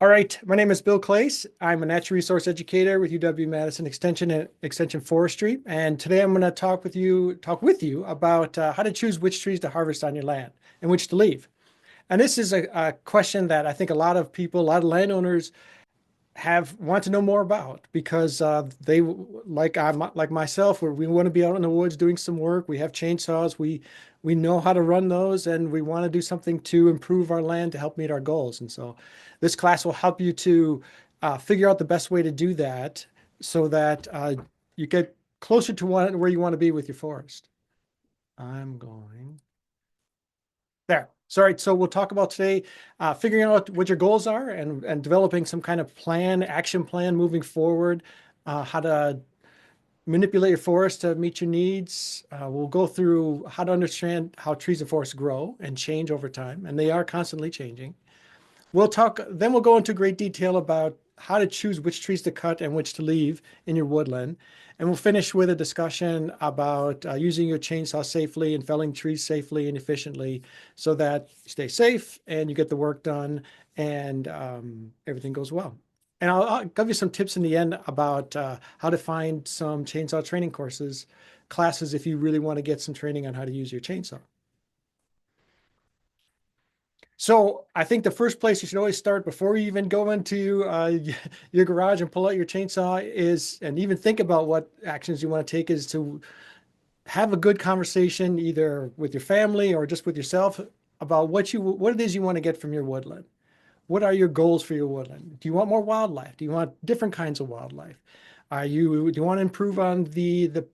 All right, my name is Bill Clace. I'm a natural resource educator with UW-Madison Extension and Extension Forestry. And today I'm going to talk with you about how to choose which trees to harvest on your land and which to leave. And this is a question that I think a lot of people, a lot of landowners have want to know more about because they like myself, where we want to be out in the woods doing some work. We have chainsaws. We know how to run those, and we want to do something to improve our land to help meet our goals. And so, this class will help you to figure out the best way to do that, so that you get closer to where you want to be with your forest. I'm going there. So, all right, so we'll talk about today figuring out what your goals are and developing some kind of plan, action plan moving forward, how to manipulate your forest to meet your needs. We'll go through how to understand how trees and forests grow and change over time, and they are constantly changing. Then we'll go into great detail about how to choose which trees to cut and which to leave in your woodland. And we'll finish with a discussion about using your chainsaw safely and felling trees safely and efficiently so that you stay safe and you get the work done and everything goes well. And I'll give you some tips in the end about how to find some chainsaw training classes if you really want to get some training on how to use your chainsaw. So I think the first place you should always start before you even go into your garage and pull out your chainsaw and even think about what actions you want to take, is to have a good conversation either with your family or just with yourself about what it is you want to get from your woodland. What are your goals for your woodland? Do you want more wildlife? Do you want different kinds of wildlife? Do you want to improve on the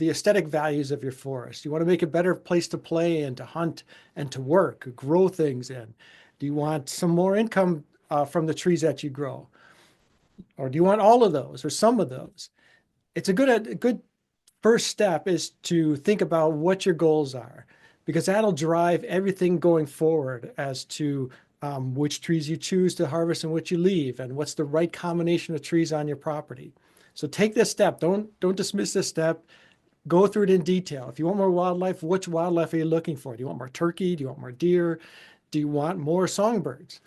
aesthetic values of your forest? You want to make a better place to play and to hunt and to work, grow things in? Do you want some more income from the trees that you grow? Or do you want all of those or some of those? It's a good first step is to think about what your goals are, because that'll drive everything going forward as to which trees you choose to harvest and which you leave, and what's the right combination of trees on your property. So take this step. Don't dismiss this step. Go through it in detail. If you want more wildlife, which wildlife are you looking for? Do you want more turkey? Do you want more deer? Do you want more songbirds?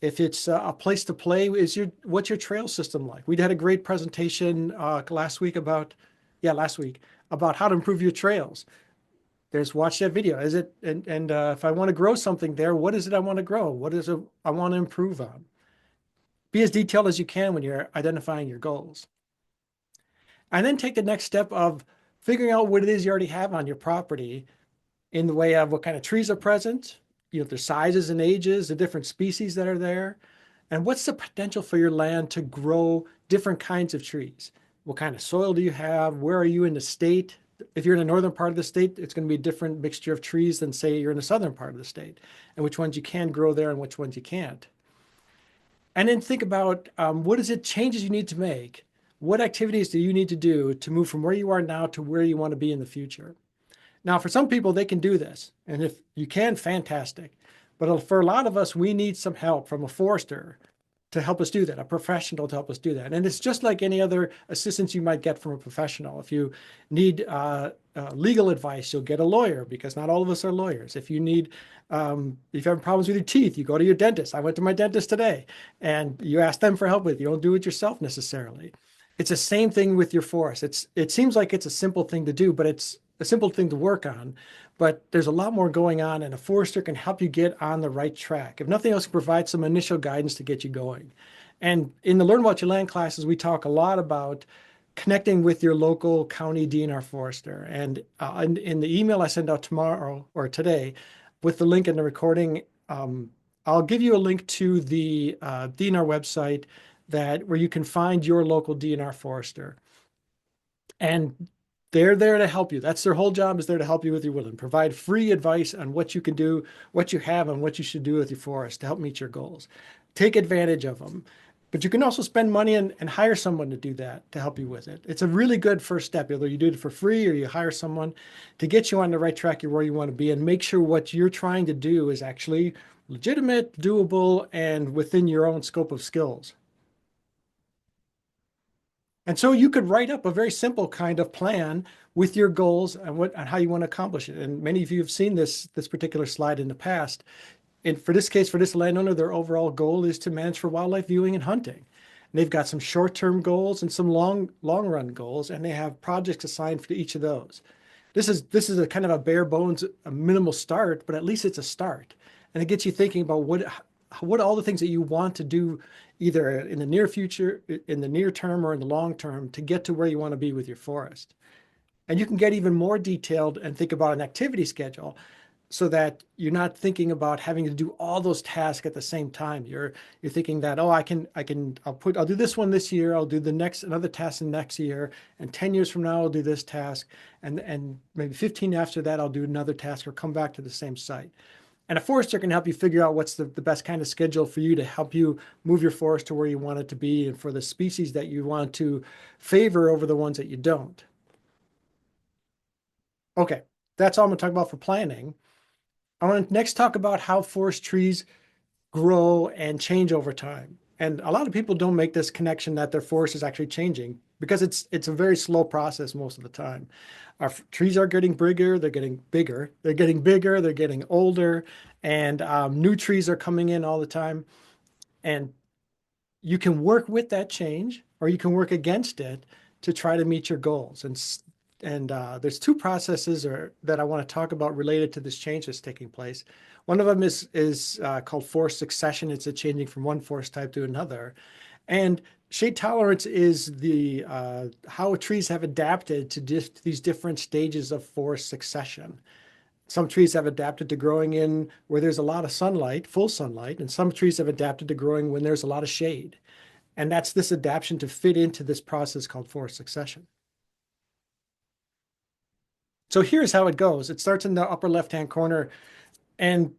If it's a place to play, what's your trail system like? We had a great presentation last week about how to improve your trails. Watch that video. If I want to grow something there, what is it I want to grow? What is it I want to improve on? Be as detailed as you can when you're identifying your goals. And then take the next step of figuring out what it is you already have on your property in the way of what kind of trees are present, their sizes and ages, the different species that are there, and what's the potential for your land to grow different kinds of trees. What kind of soil do you have? Where are you in the state? If you're in the northern part of the state, it's going to be a different mixture of trees than, say, you're in the southern part of the state, and which ones you can grow there and which ones you can't. And then think about what is it changes you need to make? What activities do you need to do to move from where you are now to where you want to be in the future? Now, for some people, they can do this. And if you can, fantastic. But for a lot of us, we need some help from a forester to help us do that, a professional to help us do that. And it's just like any other assistance you might get from a professional. If you need legal advice, you'll get a lawyer, because not all of us are lawyers. If you have problems with your teeth, you go to your dentist. I went to my dentist today, and you ask them for help with it. You don't do it yourself necessarily. It's the same thing with your forest. It seems like it's a simple thing to do, but it's a simple thing to work on. But there's a lot more going on, and a forester can help you get on the right track. If nothing else, provide some initial guidance to get you going. And in the Learn About Your Land classes, we talk a lot about connecting with your local county DNR forester. And in the email I send out tomorrow or today with the link in the recording, I'll give you a link to the DNR website where you can find your local DNR forester. And they're there to help you. That's their whole job, is there to help you with your woodland. Provide free advice on what you can do, what you have, and what you should do with your forest to help meet your goals. Take advantage of them. But you can also spend money and hire someone to do that, to help you with it. It's a really good first step. Either you do it for free or you hire someone to get you on the right track where you want to be, and make sure what you're trying to do is actually legitimate, doable, and within your own scope of skills. And so you could write up a very simple kind of plan with your goals and how you want to accomplish it. And many of you have seen this particular slide in the past. And for this case, for this landowner, their overall goal is to manage for wildlife viewing and hunting. And they've got some short-term goals and some long-run goals, and they have projects assigned for each of those. This is a kind of a bare bones, a minimal start, but at least it's a start. And it gets you thinking about what all the things that you want to do either in the near future, in the near term, or in the long term to get to where you want to be with your forest. And you can get even more detailed and think about an activity schedule so that you're not thinking about having to do all those tasks at the same time. You're thinking that, oh, I'll do this one this year, I'll do another task the next year, and 10 years from now I'll do this task, and maybe 15 after that I'll do another task or come back to the same site. And a forester can help you figure out what's the best kind of schedule for you to help you move your forest to where you want it to be and for the species that you want to favor over the ones that you don't. Okay, that's all I'm going to talk about for planning. I want to next talk about how forest trees grow and change over time. And a lot of people don't make this connection that their forest is actually changing because it's a very slow process most of the time. Our trees are getting bigger, they're getting bigger, they're getting older, and new trees are coming in all the time. And you can work with that change or you can work against it to try to meet your goals. And there's two processes that I want to talk about related to this change that's taking place. One of them is called forest succession. It's a changing from one forest type to another. And shade tolerance is how trees have adapted to these different stages of forest succession. Some trees have adapted to growing in where there's a lot of sunlight, full sunlight, and some trees have adapted to growing when there's a lot of shade. And that's this adaptation to fit into this process called forest succession. So here's how it goes. It starts in the upper left-hand corner, and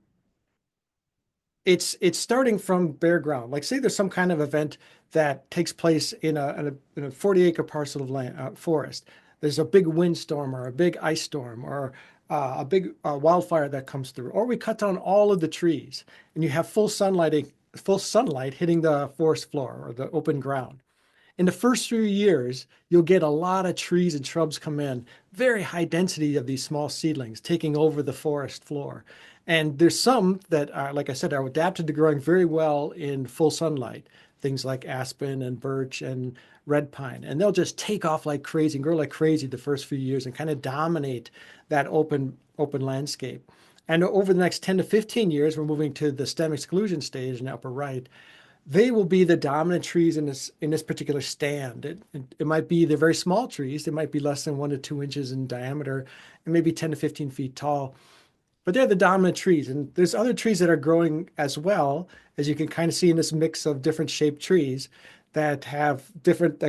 it's starting from bare ground. Like say there's some kind of event that takes place in a 40-acre parcel of land, forest. There's a big windstorm or a big ice storm or a big wildfire that comes through, or we cut down all of the trees, and you have full sunlight hitting the forest floor or the open ground. In the first few years, you'll get a lot of trees and shrubs come in, very high density of these small seedlings taking over the forest floor. And there's some that are, like I said, are adapted to growing very well in full sunlight, things like aspen and birch and red pine. And they'll just take off like crazy and grow like crazy the first few years and kind of dominate that open landscape. And over the next 10 to 15 years, we're moving to the stem exclusion stage in the upper right. They will be the dominant trees in this particular stand. It might be the very small trees. They might be less than 1 to 2 inches in diameter and maybe 10 to 15 feet tall. But they're the dominant trees. And there's other trees that are growing as well, as you can kind of see in this mix of different shaped trees that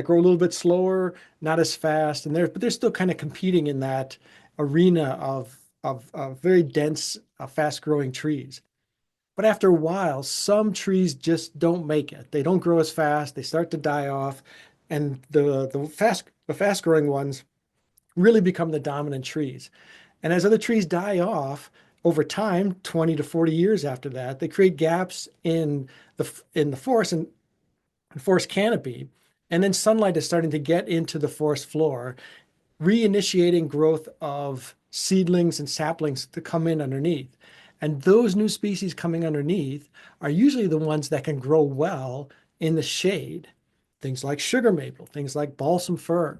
grow a little bit slower, not as fast, but they're still kind of competing in that arena of very dense, fast-growing trees. But after a while, some trees just don't make it. They don't grow as fast. They start to die off. And the fast growing ones really become the dominant trees. And as other trees die off over time, 20 to 40 years after that, they create gaps in the forest and forest canopy. And then sunlight is starting to get into the forest floor, reinitiating growth of seedlings and saplings to come in underneath. And those new species coming underneath are usually the ones that can grow well in the shade. Things like sugar maple, things like balsam fir.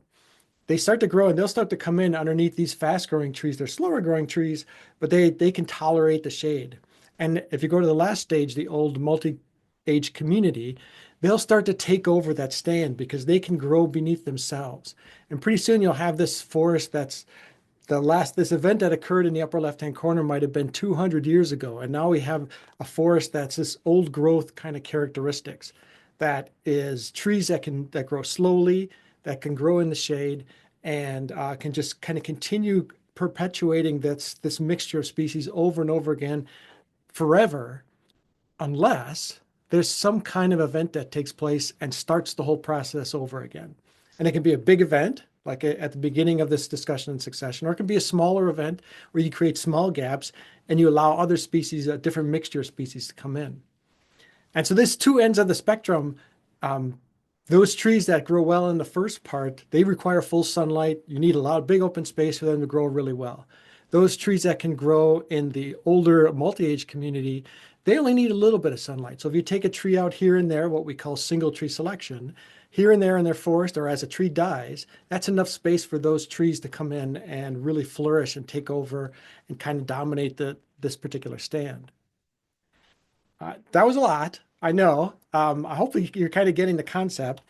They start to grow and they'll start to come in underneath these fast growing trees. They're slower growing trees, but they can tolerate the shade. And if you go to the last stage, the old multi-age community, they'll start to take over that stand because they can grow beneath themselves. And pretty soon you'll have this forest this event that occurred in the upper left-hand corner might have been 200 years ago. And now we have a forest that's this old growth kind of characteristics that is trees that grow slowly, that can grow in the shade, and can just kind of continue perpetuating this mixture of species over and over again forever, unless there's some kind of event that takes place and starts the whole process over again. And it can be a big event, like at the beginning of this discussion in succession, or it can be a smaller event where you create small gaps and you allow other species, a different mixture of species to come in. And so there's two ends of the spectrum. Those trees that grow well in the first part, they require full sunlight. You need a lot of big open space for them to grow really well. Those trees that can grow in the older multi-age community, they only need a little bit of sunlight. So if you take a tree out here and there, what we call single tree selection, here and there in their forest or as a tree dies, that's enough space for those trees to come in and really flourish and take over and kind of dominate this particular stand. That was a lot, I know. Hopefully you're kind of getting the concept.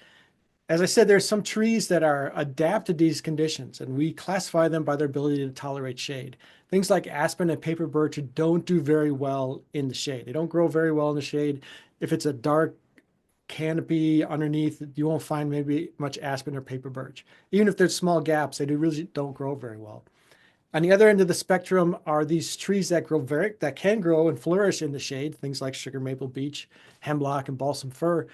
As I said, there's some trees that are adapted to these conditions, and we classify them by their ability to tolerate shade. Things like aspen and paper birch don't do very well in the shade. They don't grow very well in the shade. If it's a dark canopy underneath, you won't find maybe much aspen or paper birch. Even if there's small gaps, really don't grow very well. On the other end of the spectrum are these trees that can grow and flourish in the shade, things like sugar maple, beech, hemlock, and balsam fir.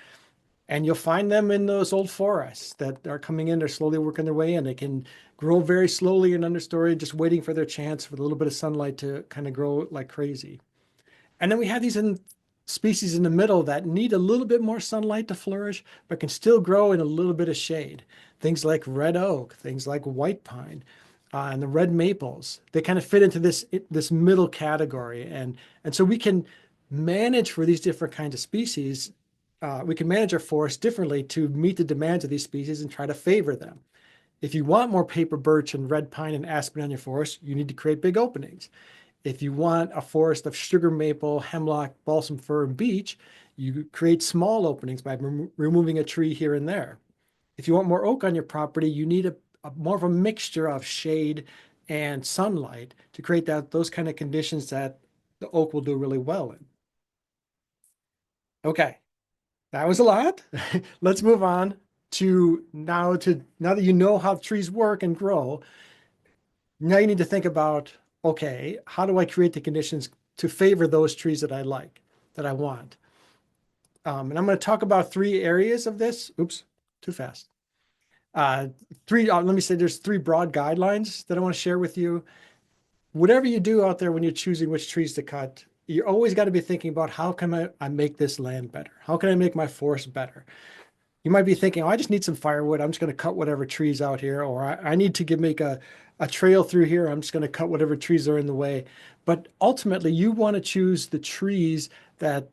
And you'll find them in those old forests that are coming in. They're slowly working their way in. They can grow very slowly in understory, just waiting for their chance for a little bit of sunlight to kind of grow like crazy. And then we have these species in the middle that need a little bit more sunlight to flourish, but can still grow in a little bit of shade. Things like red oak, things like white pine, and the red maples. They kind of fit into this middle category. And so we can manage for these different kinds of species. We can manage our forest differently to meet the demands of these species and try to favor them. If you want more paper birch and red pine and aspen on your forest, you need to create big openings. If you want a forest of sugar maple, hemlock, balsam fir, and beech, you create small openings by removing a tree here and there. If you want more oak on your property, you need a more of a mixture of shade and sunlight to create those kind of conditions that the oak will do really well in. Okay, that was a lot. Let's move on to now that you know how trees work and grow. Now you need to think about, okay, how do I create the conditions to favor those trees that I like, that I want? And I'm going to talk about three areas of this. Oops, too fast. Let me say there's three broad guidelines that I want to share with you. Whatever you do out there when you're choosing which trees to cut, you always got to be thinking about how can I make this land better? How can I make my forest better? You might be thinking, oh, I just need some firewood. I'm just going to cut whatever trees out here, or I need to make a trail through here. I'm just going to cut whatever trees are in the way. But ultimately, you want to choose the trees that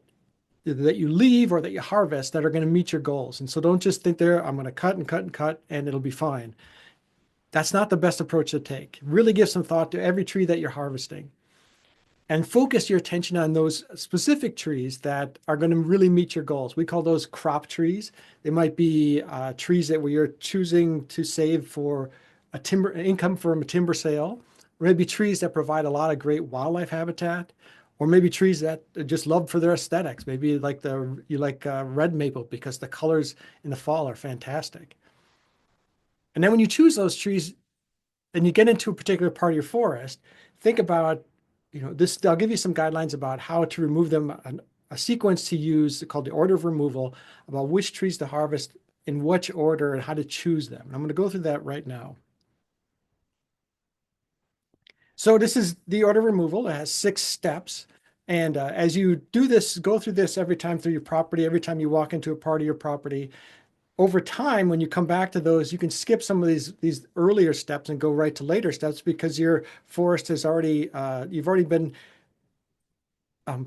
you leave or that you harvest that are going to meet your goals. And so don't just think I'm going to cut and cut and cut and it'll be fine. That's not the best approach to take. Really give some thought to every tree that you're harvesting and focus your attention on those specific trees that are going to really meet your goals. We call those crop trees. They might be trees that where you're choosing to save for income from a timber sale, or maybe trees that provide a lot of great wildlife habitat, or maybe trees that are just loved for their aesthetics. Maybe you like red maple because the colors in the fall are fantastic. And then when you choose those trees and you get into a particular part of your forest, think about, I'll give you some guidelines about how to remove them, a sequence to use called the order of removal, about which trees to harvest in which order and how to choose them. And I'm going to go through that right now. So this is the order of removal. It has 6 steps. And as you do this, go through this every time through your property, every time you walk into a part of your property, over time, when you come back to those, you can skip some of these earlier steps and go right to later steps because your forest has you've already been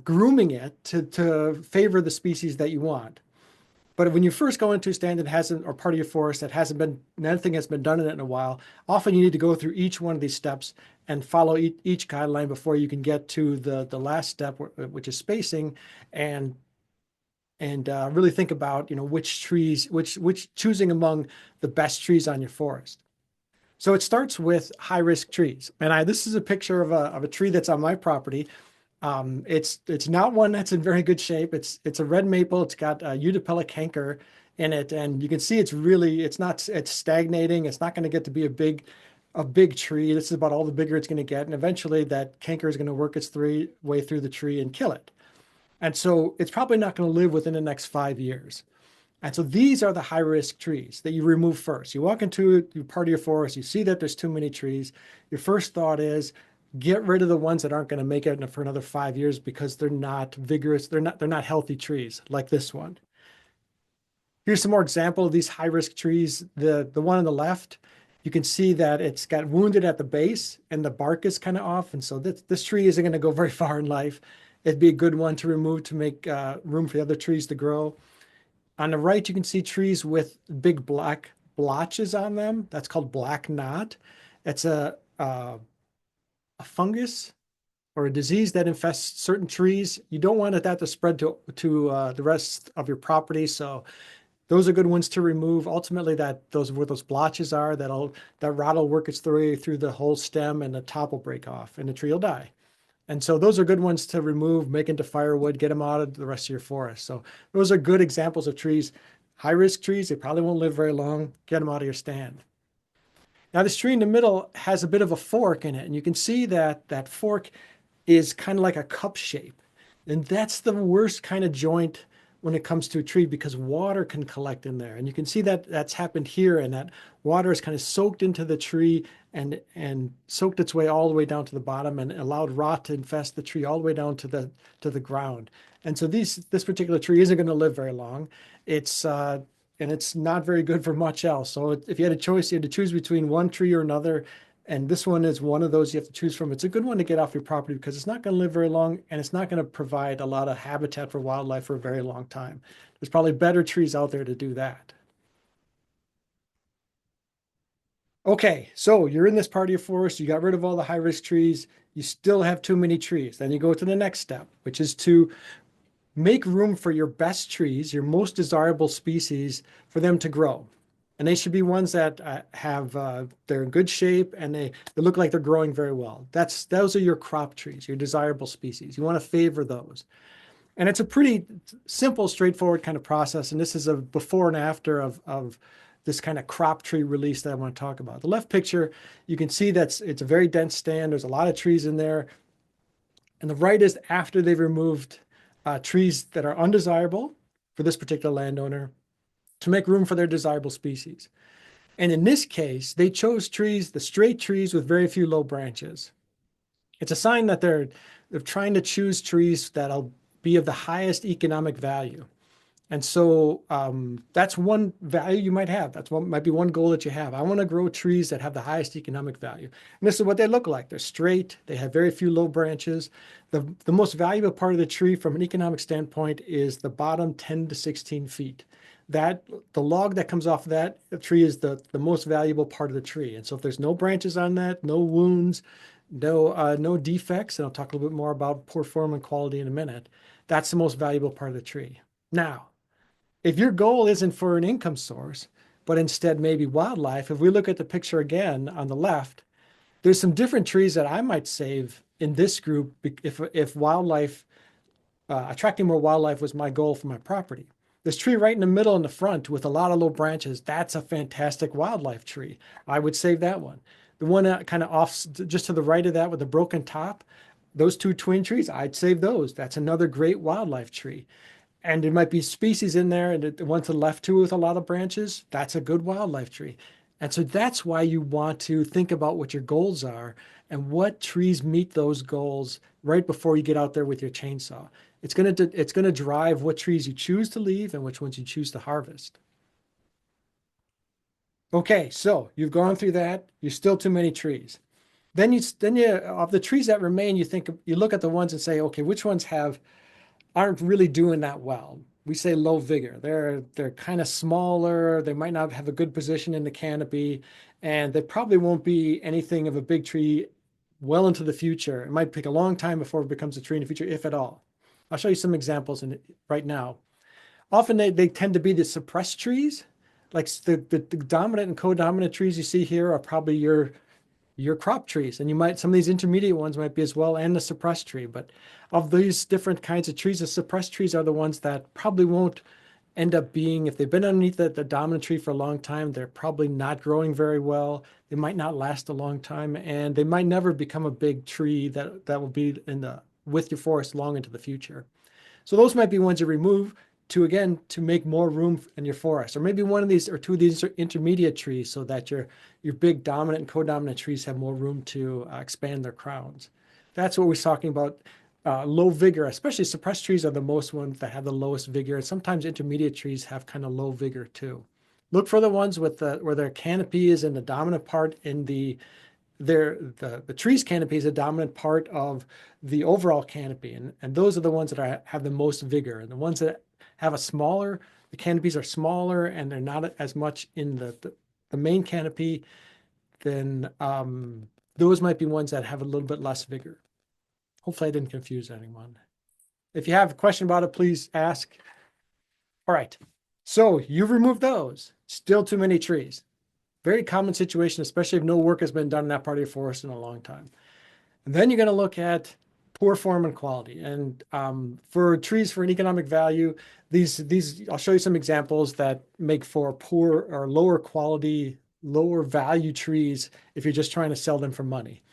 grooming it to favor the species that you want. But when you first go into a stand that hasn't, or part of your forest that nothing has been done in it in a while, often you need to go through each one of these steps and follow each guideline before you can get to the last step, which is spacing, and really think about, which trees, which choosing among the best trees on your forest. So it starts with high risk trees. And this is a picture of a tree that's on my property. It's not one that's in very good shape. It's a red maple. It's got UW canker in it. And you can see it's stagnating. It's not going to get to be a big tree. This is about all the bigger it's going to get. And eventually that canker is going to work its way through the tree and kill it. And so it's probably not going to live within the next 5 years. And so these are the high risk trees that you remove first. You walk into part of your forest, you see that there's too many trees. Your first thought is get rid of the ones that aren't going to make it for another 5 years because they're not vigorous. They're not healthy trees like this one. Here's some more example of these high risk trees. The one on the left You can see that it's got wounded at the base and the bark is kind of off. And so this tree isn't going to go very far in life. It'd be a good one to remove to make room for the other trees to grow. On the right, you can see trees with big black blotches on them. That's called black knot. It's a fungus or a disease that infests certain trees. You don't want that to spread to the rest of your property. So those are good ones to remove. Ultimately, that those where those blotches are, that rot will work its way through the whole stem and the top will break off and the tree will die. And so those are good ones to remove, make into firewood, get them out of the rest of your forest. So those are good examples of trees. High risk trees, they probably won't live very long. Get them out of your stand. Now this tree in the middle has a bit of a fork in it, and you can see that that fork is kind of like a cup shape. And that's the worst kind of joint when it comes to a tree because water can collect in there. And you can see that that's happened here, and that water is kind of soaked into the tree and soaked its way all the way down to the bottom and allowed rot to infest the tree all the way down to the ground. And so this particular tree isn't going to live very long. It's and it's not very good for much else. So if you had a choice, you had to choose between one tree or another. And this one is one of those you have to choose from. It's a good one to get off your property because it's not going to live very long and it's not going to provide a lot of habitat for wildlife for a very long time. There's probably better trees out there to do that. Okay, so you're in this part of your forest, you got rid of all the high risk trees, you still have too many trees. Then you go to the next step, which is to make room for your best trees, your most desirable species, for them to grow. And they should be ones that they're in good shape and they look like they're growing very well. Those are your crop trees, your desirable species. You want to favor those. And it's a pretty simple, straightforward kind of process. And this is a before and after of this kind of crop tree release that I want to talk about. The left picture, you can see it's a very dense stand. There's a lot of trees in there. And the right is after they've removed trees that are undesirable for this particular landowner to make room for their desirable species. And in this case, they chose trees, the straight trees with very few low branches. It's a sign that they're trying to choose trees that'll be of the highest economic value. And so that's one value you might have. That's one might be one goal that you have. I want to grow trees that have the highest economic value. And this is what they look like. They're straight. They have very few low branches. The most valuable part of the tree from an economic standpoint is the bottom 10 to 16 feet. That the log that comes off of that tree is the most valuable part of the tree. And so if there's no branches on that, no wounds, no defects, and I'll talk a little bit more about poor form and quality in a minute, that's the most valuable part of the tree. Now, if your goal isn't for an income source, but instead maybe wildlife, if we look at the picture again on the left, there's some different trees that I might save in this group if wildlife, attracting more wildlife was my goal for my property. This tree right in the middle in the front with a lot of low branches, that's a fantastic wildlife tree. I would save that one. The one kind of off just to the right of that with the broken top, those two twin trees, I'd save those. That's another great wildlife tree. And there might be species in there, and the one to the left too with a lot of branches, that's a good wildlife tree. And so that's why you want to think about what your goals are and what trees meet those goals right before you get out there with your chainsaw. It's going to drive what trees you choose to leave and which ones you choose to harvest. Okay, so you've gone through that. You're still too many trees. Then you of the trees that remain, you look at the ones and say, okay, which ones aren't really doing that well. We say low vigor. They're kind of smaller. They might not have a good position in the canopy, and they probably won't be anything of a big tree well into the future. It might take a long time before it becomes a tree in the future, if at all. I'll show you some examples right now. Often they tend to be the suppressed trees. Like the dominant and co-dominant trees you see here are probably your crop trees. And some of these intermediate ones might be as well, and the suppressed tree. But of these different kinds of trees, the suppressed trees are the ones that probably won't end up being, if they've been underneath the dominant tree for a long time, they're probably not growing very well. They might not last a long time, and they might never become a big tree that will be with your forest long into the future. So those might be ones you remove to make more room in your forest, or maybe one of these or two of these are intermediate trees so that your big dominant and co-dominant trees have more room to expand their crowns. That's what we're talking about. Low vigor, especially suppressed trees are the most ones that have the lowest vigor. And sometimes intermediate trees have kind of low vigor too. Look for the ones with where their canopy is in the dominant part in the tree's canopy is a dominant part of the overall canopy, and those are the ones that have the most vigor. And the ones that have the canopies are smaller and they're not as much in the main canopy, then those might be ones that have a little bit less vigor. Hopefully I didn't confuse anyone. If you have a question about it, please ask. All right, so you've removed those. Still too many trees. Very common situation, especially if no work has been done in that part of your forest in a long time. And then you're going to look at poor form and quality. And for trees for an economic value, these I'll show you some examples that make for poor or lower quality, lower value trees if you're just trying to sell them for money.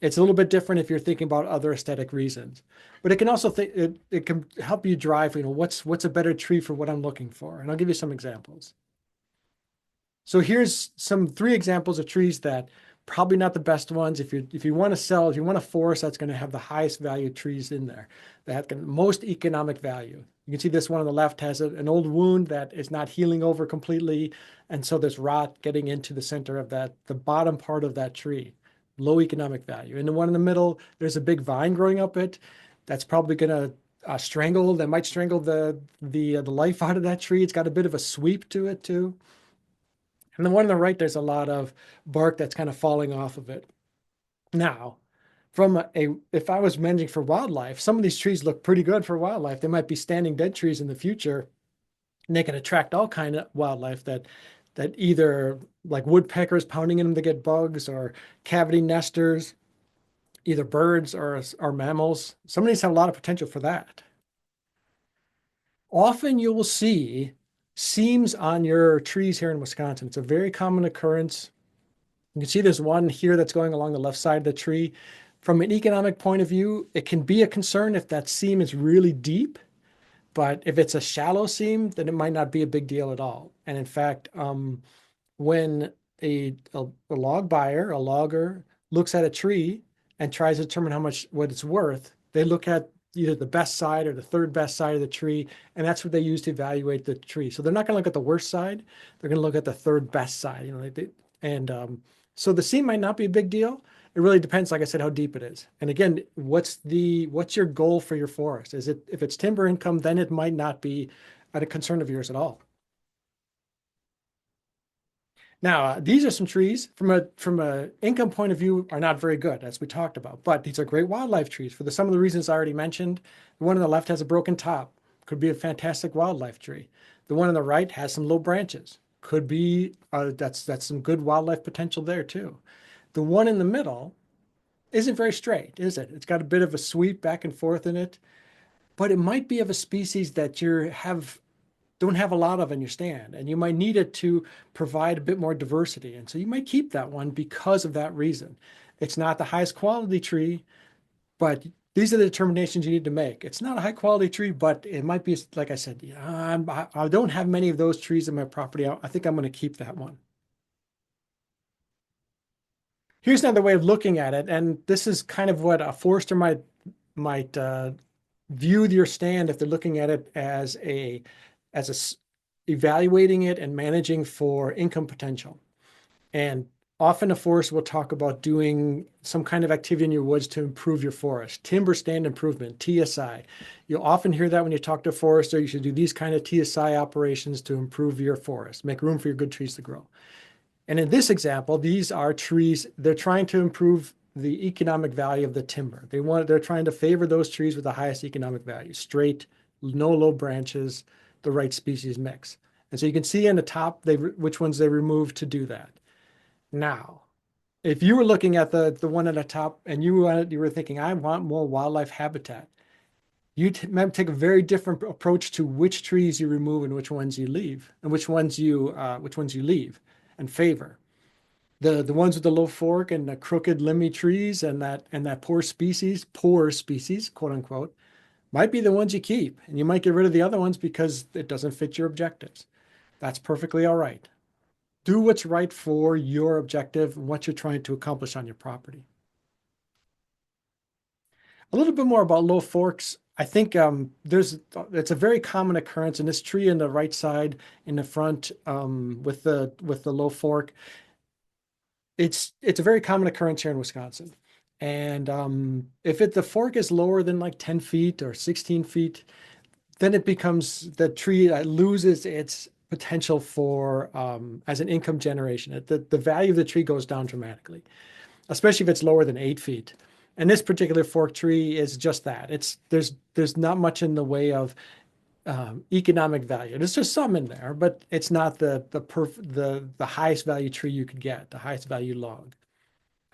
It's a little bit different if you're thinking about other aesthetic reasons, but it can also it can help you drive, what's a better tree for what I'm looking for. And I'll give you some examples. So here's three examples of trees that probably not the best ones. If you want a forest that's going to have the highest value trees in there, that have the most economic value. You can see this one on the left has an old wound that is not healing over completely, and so there's rot getting into the center of the bottom part of that tree. Low economic value. And the one in the middle, there's a big vine growing up it. That's probably going to that might strangle the life out of that tree. It's got a bit of a sweep to it too. And the one on the right, there's a lot of bark that's kind of falling off of it. Now, if I was managing for wildlife, some of these trees look pretty good for wildlife. They might be standing dead trees in the future, and they can attract all kind of wildlife that either like woodpeckers pounding in them to get bugs, or cavity nesters, either birds or mammals. Some of these have a lot of potential for that. Often you will see seams on your trees here in Wisconsin. It's a very common occurrence. You can see there's one here that's going along the left side of the tree. From an economic point of view, it can be a concern if that seam is really deep, but if it's a shallow seam, then it might not be a big deal at all. And in fact, when a logger looks at a tree and tries to determine what it's worth, they look at either the best side or the third best side of the tree, and that's what they use to evaluate the tree. So they're not going to look at the worst side; they're going to look at the third best side. So the seam might not be a big deal. It really depends, like I said, how deep it is. And again, what's your goal for your forest? If it's timber income, then it might not be a concern of yours at all. Now, these are some trees from a income point of view are not very good, as we talked about, but these are great wildlife trees for some of the reasons I already mentioned. The one on the left has a broken top, could be a fantastic wildlife tree. The one on the right has some low branches, could be that's some good wildlife potential there too. The one in the middle isn't very straight, is it? It's got a bit of a sweep back and forth in it, but it might be of a species that don't have a lot of in your stand, and you might need it to provide a bit more diversity. And so you might keep that one because of that reason. It's not the highest quality tree, but these are the determinations you need to make. It's not a high quality tree, but it might be, like I said, I don't have many of those trees in my property. I think I'm going to keep that one. Here's another way of looking at it, and this is kind of what a forester might view your stand if they're looking at it as evaluating it and managing for income potential. And often a forester will talk about doing some kind of activity in your woods to improve your forest. Timber stand improvement, TSI. You'll often hear that when you talk to a forester. You should do these kind of TSI operations to improve your forest, make room for your good trees to grow. And in this example, these are trees, they're trying to improve the economic value of the timber. They're trying to favor those trees with the highest economic value, straight, no low branches, the right species mix. And so you can see in the top which ones they removed to do that. Now, if you were looking at the one at the top and you were thinking, I want more wildlife habitat, you might take a very different approach to which trees you remove and which ones you leave, and which ones you leave and favor. The ones with the low fork and the crooked limby trees and that poor species, quote unquote, might be the ones you keep, and you might get rid of the other ones because it doesn't fit your objectives. That's perfectly all right. Do what's right for your objective and what you're trying to accomplish on your property. A little bit more about low forks. I think it's a very common occurrence in this tree in the right side in the front with the low fork. It's a very common occurrence here in Wisconsin. And if the fork is lower than like 10 feet or 16 feet, then it becomes the tree loses its potential for as an income generation. The value of the tree goes down dramatically, especially if it's lower than 8 feet. And this particular fork tree is just that. There's not much in the way of economic value. There's just some in there, but it's not the highest value tree you could get, the highest value log.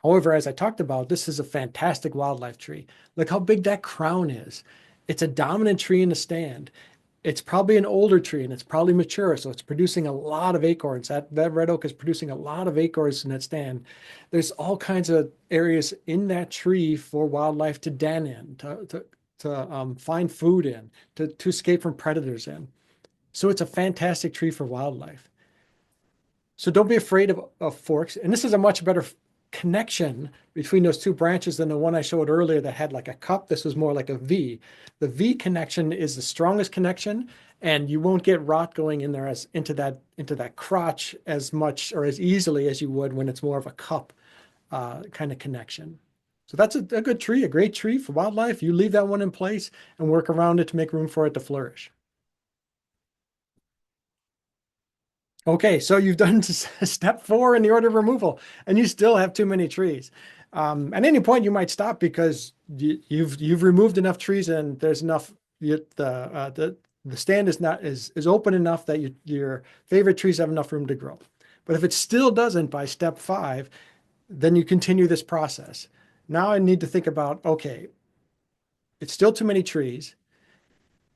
However, as I talked about, this is a fantastic wildlife tree. Look how big that crown is. It's a dominant tree in the stand. It's probably an older tree and it's probably mature, so it's producing a lot of acorns. That red oak is producing a lot of acorns in that stand. There's all kinds of areas in that tree for wildlife to den in, to find food in, to escape from predators in. So it's a fantastic tree for wildlife. So don't be afraid of forks. And this is a much better connection between those two branches than the one I showed earlier that had like a cup. This was more like a V. The V connection is the strongest connection, and you won't get rot going in there as into that crotch as much or as easily as you would when it's more of a cup kind of connection. So that's a good tree, a great tree for wildlife. You leave that one in place and work around it to make room for it to flourish. Okay, so you've done step four in the order of removal, and you still have too many trees. At any point, you might stop because you've removed enough trees, and there's enough. The stand is open enough that your favorite trees have enough room to grow. But if it still doesn't by step five, then you continue this process. Now I need to think about, okay, it's still too many trees.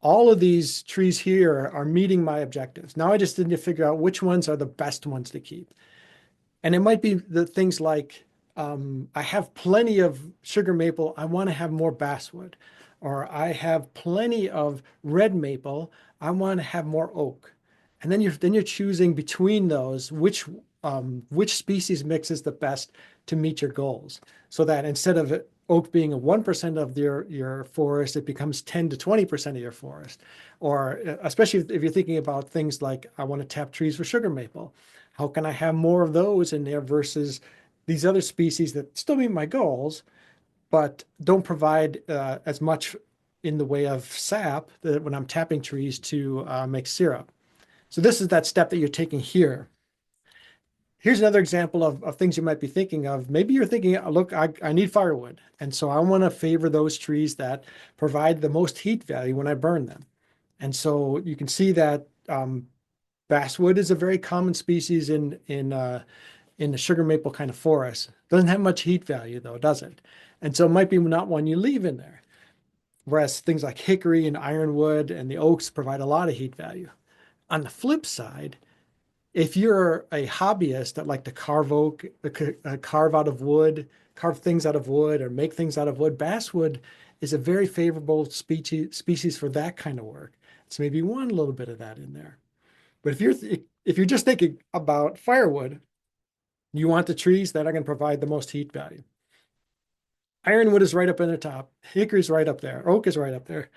All of these trees here are meeting my objectives. Now I just need to figure out which ones are the best ones to keep. And it might be the things like I have plenty of sugar maple. I want to have more basswood. Or I have plenty of red maple. I want to have more oak. And then you're choosing between those which species mix is the best to meet your goals. So that instead of oak being a 1% of your forest, it becomes 10 to 20% of your forest. Or especially if you're thinking about things like I want to tap trees for sugar maple. How can I have more of those in there versus these other species that still meet my goals, but don't provide as much in the way of sap that when I'm tapping trees to make syrup. So this is that step that you're taking here. Here's another example of things you might be thinking of. Maybe you're thinking, look, I need firewood. And so I want to favor those trees that provide the most heat value when I burn them. And so you can see that basswood is a very common species in the sugar maple kind of forest. Doesn't have much heat value though, does it? And so it might be not one you leave in there. Whereas things like hickory and ironwood and the oaks provide a lot of heat value. On the flip side, if you're a hobbyist that like to carve oak, carve out of wood, carve things out of wood, or make things out of wood, basswood is a very favorable species for that kind of work. So maybe you want a little bit of that in there. But if you're just thinking about firewood, you want the trees that are going to provide the most heat value. Ironwood is right up in the top. Hickory is right up there. Oak is right up there.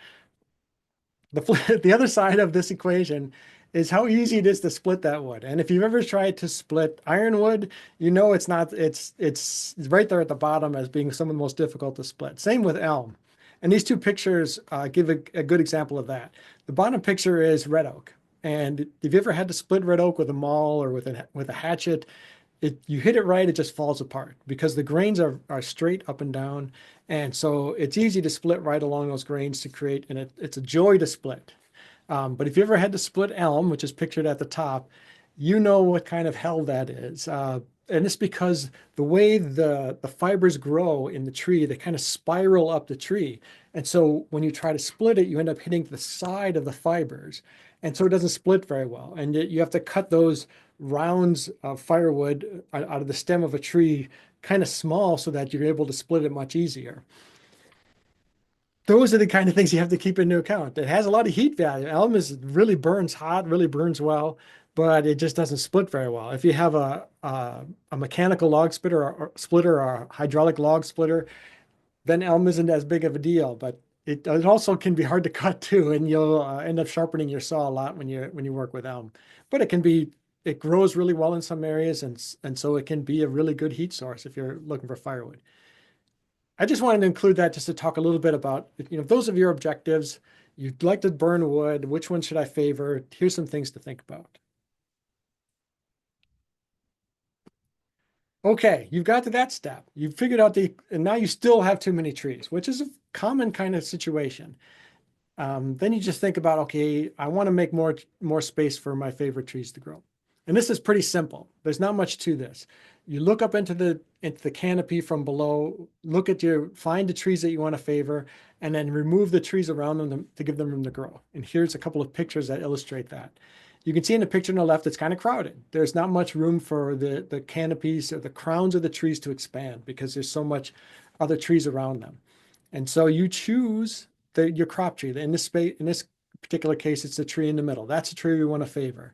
The other side of this equation is how easy it is to split that wood. And if you've ever tried to split ironwood, you know it's right there at the bottom as being some of the most difficult to split. Same with elm. And these two pictures give a good example of that. The bottom picture is red oak. And if you ever had to split red oak with a maul or with a hatchet, you hit it right, it just falls apart because the grains are straight up and down. And so it's easy to split right along those grains to create, and it's a joy to split. But if you ever had to split elm, which is pictured at the top, you know what kind of hell that is. And it's because the way the fibers grow in the tree, they kind of spiral up the tree. And so when you try to split it, you end up hitting the side of the fibers. And so it doesn't split very well. And you have to cut those rounds of firewood out of the stem of a tree kind of small so that you're able to split it much easier. Those are the kind of things you have to keep into account. It has a lot of heat value. Elm really burns hot, really burns well, but it just doesn't split very well. If you have a mechanical log splitter or a hydraulic log splitter, then elm isn't as big of a deal. But it also can be hard to cut too, and you'll end up sharpening your saw a lot when you work with elm. But it grows really well in some areas, and so it can be a really good heat source if you're looking for firewood. I just wanted to include that just to talk a little bit about, if those are your objectives, you'd like to burn wood, which one should I favor? Here's some things to think about. Okay, you've got to that step. You've figured out and now you still have too many trees, which is a common kind of situation. Then you just think about, okay, I want to make more space for my favorite trees to grow. And this is pretty simple. There's not much to this. You look up into the canopy from below, find the trees that you want to favor, and then remove the trees around them to give them room to grow. And here's a couple of pictures that illustrate that. You can see in the picture on the left, it's kind of crowded. There's not much room for the canopies or the crowns of the trees to expand because there's so much other trees around them. And so you choose your crop tree. In this particular case, it's the tree in the middle. That's the tree we want to favor.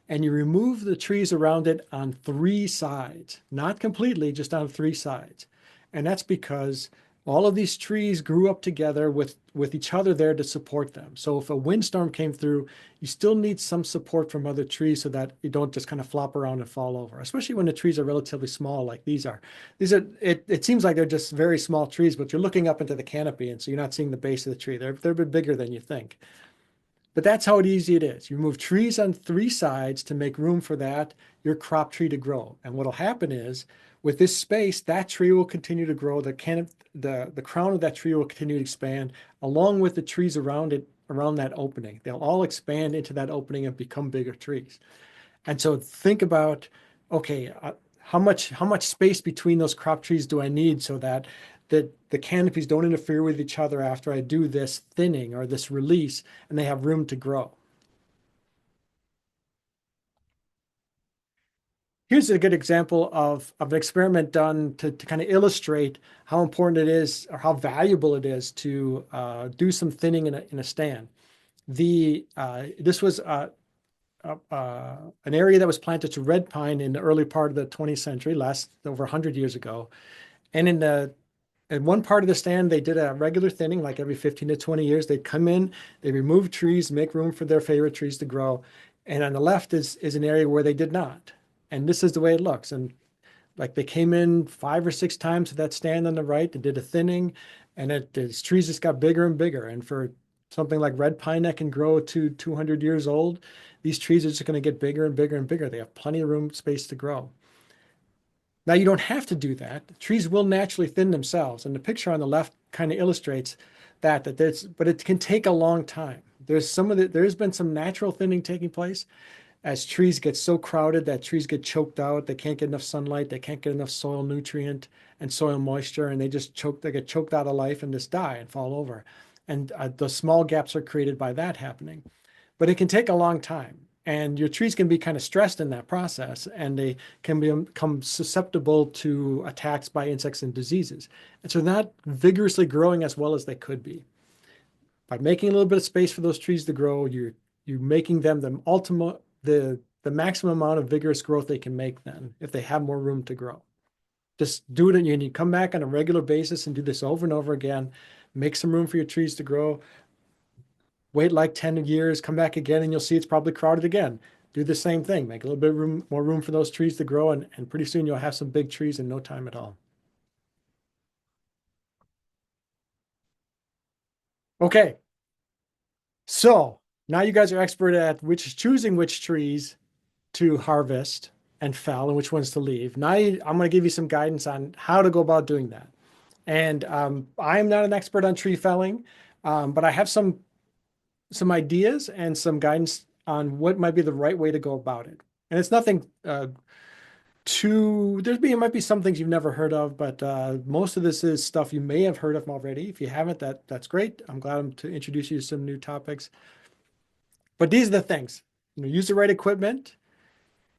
And you remove the trees around it on three sides, not completely, just on three sides. And that's because all of these trees grew up together with each other there to support them. So if a windstorm came through, you still need some support from other trees so that you don't just kind of flop around and fall over, especially when the trees are relatively small like these are. It seems like they're just very small trees, but you're looking up into the canopy, and so you're not seeing the base of the tree. They're a bit bigger than you think. But that's how easy it is. You move trees on three sides to make room for your crop tree to grow. And what'll happen is, with this space, that tree will continue to grow. The crown of that tree will continue to expand, along with the trees around it, around that opening. They'll all expand into that opening and become bigger trees. And so think about, okay, how much space between those crop trees do I need so that the canopies don't interfere with each other after I do this thinning or this release, and they have room to grow. Here's a good example of an experiment done to kind of illustrate how important it is or how valuable it is to do some thinning in a stand. This was an area that was planted to red pine in the early part of the 20th century, last over 100 years ago. And in one part of the stand, they did a regular thinning, like every 15 to 20 years. They'd come in, they remove trees, make room for their favorite trees to grow. And on the left is an area where they did not. And this is the way it looks. And like they came in 5 or 6 times to that stand on the right and did a thinning, and the trees just got bigger and bigger. And for something like red pine that can grow to 200 years old, these trees are just going to get bigger and bigger and bigger. They have plenty of room, space to grow. Now, you don't have to do that. Trees will naturally thin themselves. And the picture on the left kind of illustrates but it can take a long time. There's been some natural thinning taking place as trees get so crowded that trees get choked out. They can't get enough sunlight. They can't get enough soil nutrient and soil moisture, and they get choked out of life and just die and fall over. And the small gaps are created by that happening. But it can take a long time. And your trees can be kind of stressed in that process, and they can become susceptible to attacks by insects and diseases. And so they're not vigorously growing as well as they could be. By making a little bit of space for those trees to grow, you're making them the maximum amount of vigorous growth they can make then, if they have more room to grow. Just do it, and you come back on a regular basis and do this over and over again. Make some room for your trees to grow. Wait like 10 years, come back again, and you'll see it's probably crowded again. Do the same thing. Make a little bit more room for those trees to grow, and pretty soon you'll have some big trees in no time at all. Okay, so now you guys are expert at choosing which trees to harvest and fell and which ones to leave. Now I'm going to give you some guidance on how to go about doing that. And I'm not an expert on tree felling, but I have some ideas and some guidance on what might be the right way to go about it. And it's nothing there might be some things you've never heard of, but most of this is stuff you may have heard of already. If you haven't, that's great. I'm glad to introduce you to some new topics. But these are the things. Use the right equipment,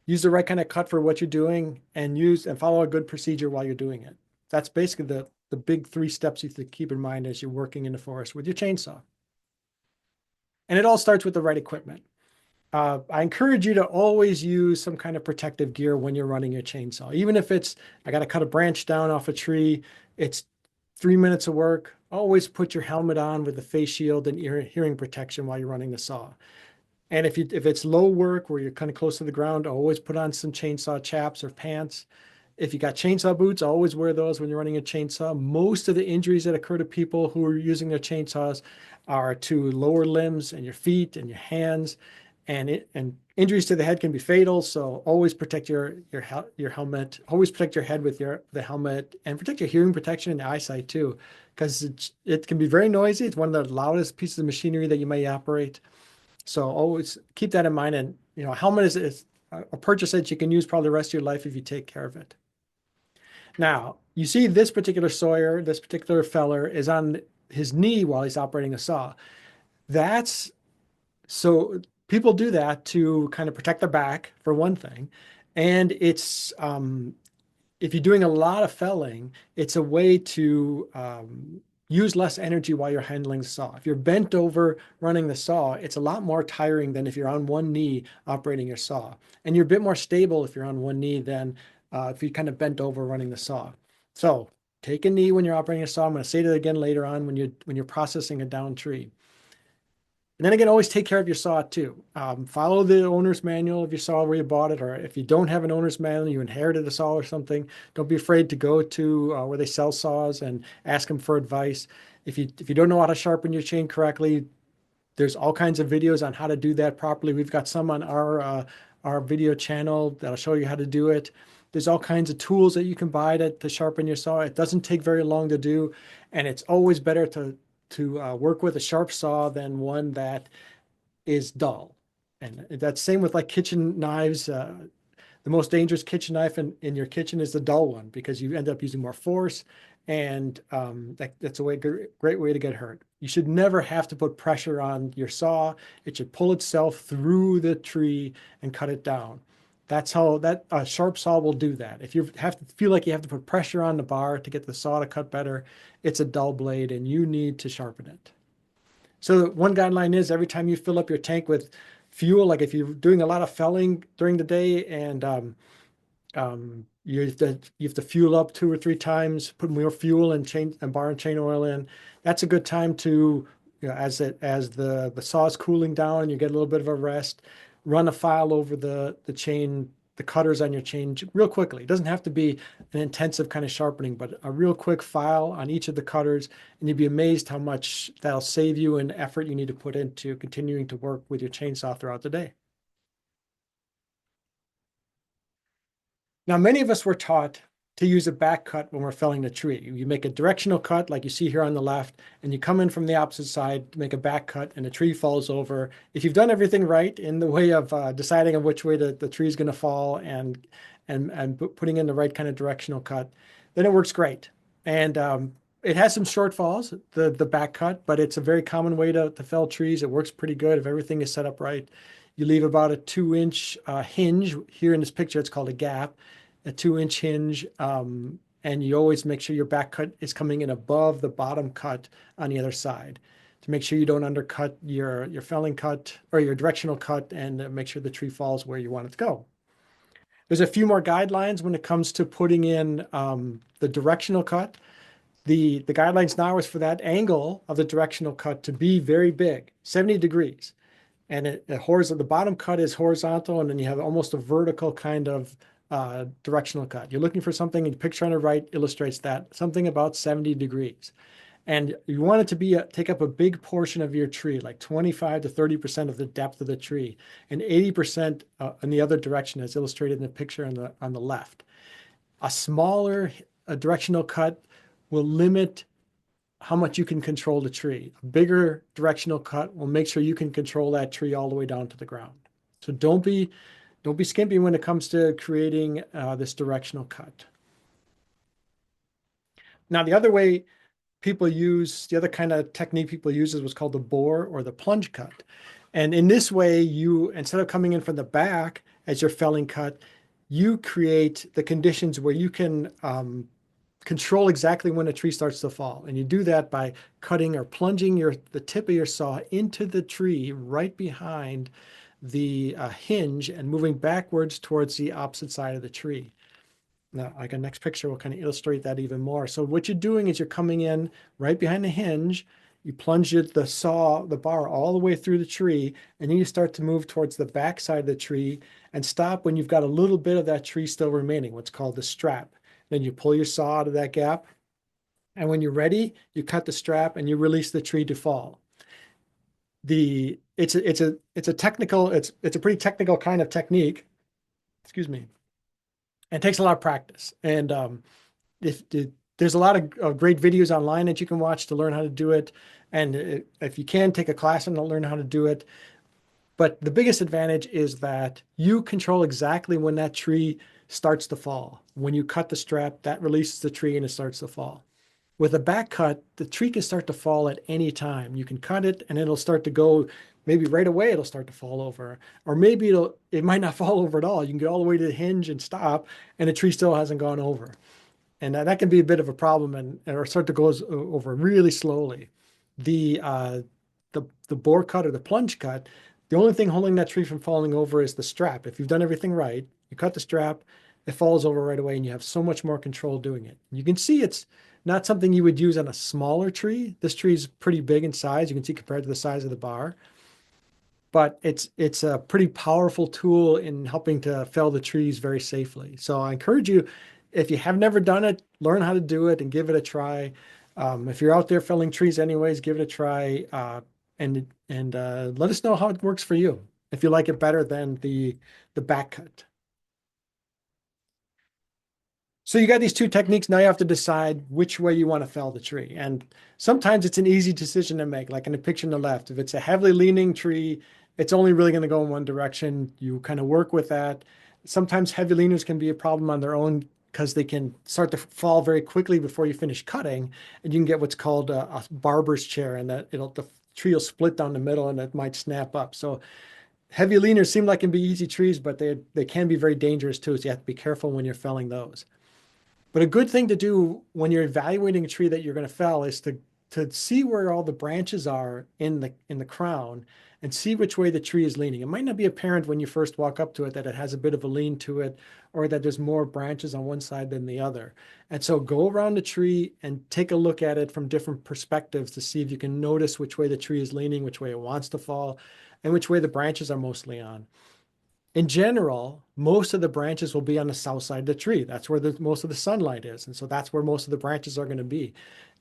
use the right kind of cut for what you're doing, and follow a good procedure while you're doing it. That's basically the big 3 steps you have to keep in mind as you're working in the forest with your chainsaw. And it all starts with the right equipment. I encourage you to always use some kind of protective gear when you're running your chainsaw. Even if I got to cut a branch down off a tree, it's 3 minutes of work. always put your helmet on with the face shield and ear hearing protection while you're running the saw. And if it's low work where you're kind of close to the ground, always put on some chainsaw chaps or pants. If you got chainsaw boots, always wear those when you're running a chainsaw. Most of the injuries that occur to people who are using their chainsaws are to lower limbs and your feet and your hands, and injuries to the head can be fatal. So always protect your helmet. Always protect your head with the helmet, and protect your hearing protection and eyesight too, because it can be very noisy. It's one of the loudest pieces of machinery that you may operate. So always keep that in mind. And a helmet is a purchase that you can use probably the rest of your life if you take care of it. Now, you see this particular sawyer, this particular feller is on his knee while he's operating a saw. That's so people do that to kind of protect their back for one thing. And it's if you're doing a lot of felling, it's a way to use less energy while you're handling the saw. If you're bent over running the saw, it's a lot more tiring than if you're on one knee operating your saw. And you're a bit more stable if you're on one knee than if you kind of bent over running the saw. So take a knee when you're operating a saw. I'm going to say that again later on when you're processing a down tree. And then again, always take care of your saw too. Follow the owner's manual of your saw where you bought it, or if you don't have an owner's manual, you inherited a saw or something, don't be afraid to go to where they sell saws and ask them for advice. If you don't know how to sharpen your chain correctly, there's all kinds of videos on how to do that properly. We've got some on our video channel that'll show you how to do it. There's all kinds of tools that you can buy to sharpen your saw. It doesn't take very long to do, and it's always better to work with a sharp saw than one that is dull. And that's same with like kitchen knives. The most dangerous kitchen knife in your kitchen is the dull one because you end up using more force, and that's a great way to get hurt. You should never have to put pressure on your saw. It should pull itself through the tree and cut it down. That's how that a sharp saw will do that. If you have to feel like you have to put pressure on the bar to get the saw to cut better, it's a dull blade and you need to sharpen it. So one guideline is every time you fill up your tank with fuel, like if you're doing a lot of felling during the day and you have to fuel up 2 or 3 times, put more fuel and bar and chain oil in. That's a good time to, as the saw is cooling down, you get a little bit of a rest, run a file over the chain, the cutters on your chain real quickly. It doesn't have to be an intensive kind of sharpening, but a real quick file on each of the cutters, and you'd be amazed how much that'll save you and effort you need to put into continuing to work with your chainsaw throughout the day. Now, many of us were taught to use a back cut when we're felling the tree. You make a directional cut like you see here on the left, and you come in from the opposite side to make a back cut, and the tree falls over. If you've done everything right in the way of deciding on which way the tree is going to fall and putting in the right kind of directional cut, then it works great. And it has some shortfalls, the back cut, but it's a very common way to fell trees. It works pretty good if everything is set up right. You leave about a 2-inch hinge. Here in this picture, it's called a gap, a 2-inch hinge. And you always make sure your back cut is coming in above the bottom cut on the other side to make sure you don't undercut your felling cut or your directional cut, and make sure the tree falls where you want it to go. There's a few more guidelines when it comes to putting in the directional cut. The guidelines now is for that angle of the directional cut to be very big, 70 degrees. And the bottom cut is horizontal, and then you have almost a vertical kind of directional cut. You're looking for something, and the picture on the right illustrates that, something about 70 degrees. And you want it to take up a big portion of your tree, like 25 to 30% of the depth of the tree, and 80% in the other direction, as illustrated in the picture on the left. A smaller directional cut will limit how much you can control the tree. A bigger directional cut will make sure you can control that tree all the way down to the ground. So don't be skimpy when it comes to creating this directional cut. Now, the other kind of technique people use is what's called the bore or the plunge cut. And in this way, instead of coming in from the back as your felling cut, you create the conditions where you can control exactly when a tree starts to fall. And you do that by cutting or plunging the tip of your saw into the tree right behind the hinge and moving backwards towards the opposite side of the tree. Now, like a next picture will kind of illustrate that even more. So what you're doing is you're coming in right behind the hinge, you plunge the bar all the way through the tree, and then you start to move towards the back side of the tree and stop when you've got a little bit of that tree still remaining, what's called the strap. Then you pull your saw out of that gap, and when you're ready, you cut the strap and you release the tree to fall. It's a pretty technical kind of technique. Excuse me. It takes a lot of practice. And if there's a lot of great videos online that you can watch to learn how to do it. And if you can, take a class and learn how to do it. But the biggest advantage is that you control exactly when that tree starts to fall. When you cut the strap, that releases the tree and it starts to fall. With a back cut, the tree can start to fall at any time. You can cut it and it'll start to go, maybe right away it'll start to fall over. Or maybe it might not fall over at all. You can get all the way to the hinge and stop, and the tree still hasn't gone over. And that can be a bit of a problem, and or start to go over really slowly. The the bore cut or the plunge cut, the only thing holding that tree from falling over is the strap. If you've done everything right, you cut the strap, it falls over right away, and you have so much more control doing it. You can see it's not something you would use on a smaller tree. This tree is pretty big in size. You can see compared to the size of the bar, but it's a pretty powerful tool in helping to fell the trees very safely. So I encourage you, if you have never done it, learn how to do it and give it a try. If you're out there felling trees anyways, give it a try, and let us know how it works for you. If you like it better than the back cut. So you got these two techniques. Now you have to decide which way you want to fell the tree. And sometimes it's an easy decision to make, like in the picture on the left. If it's a heavily leaning tree, it's only really going to go in one direction. You kind of work with that. Sometimes heavy leaners can be a problem on their own because they can start to fall very quickly before you finish cutting. And you can get what's called a barber's chair, and that the tree will split down the middle and it might snap up. So heavy leaners seem like can be easy trees, but they can be very dangerous too. So you have to be careful when you're felling those. But a good thing to do when you're evaluating a tree that you're going to fell is to see where all the branches are in the crown and see which way the tree is leaning. It might not be apparent when you first walk up to it that it has a bit of a lean to it, or that there's more branches on one side than the other. And so go around the tree and take a look at it from different perspectives to see if you can notice which way the tree is leaning, which way it wants to fall, and which way the branches are mostly on. In general, most of the branches will be on the south side of the tree. That's where most of the sunlight is. And so that's where most of the branches are going to be.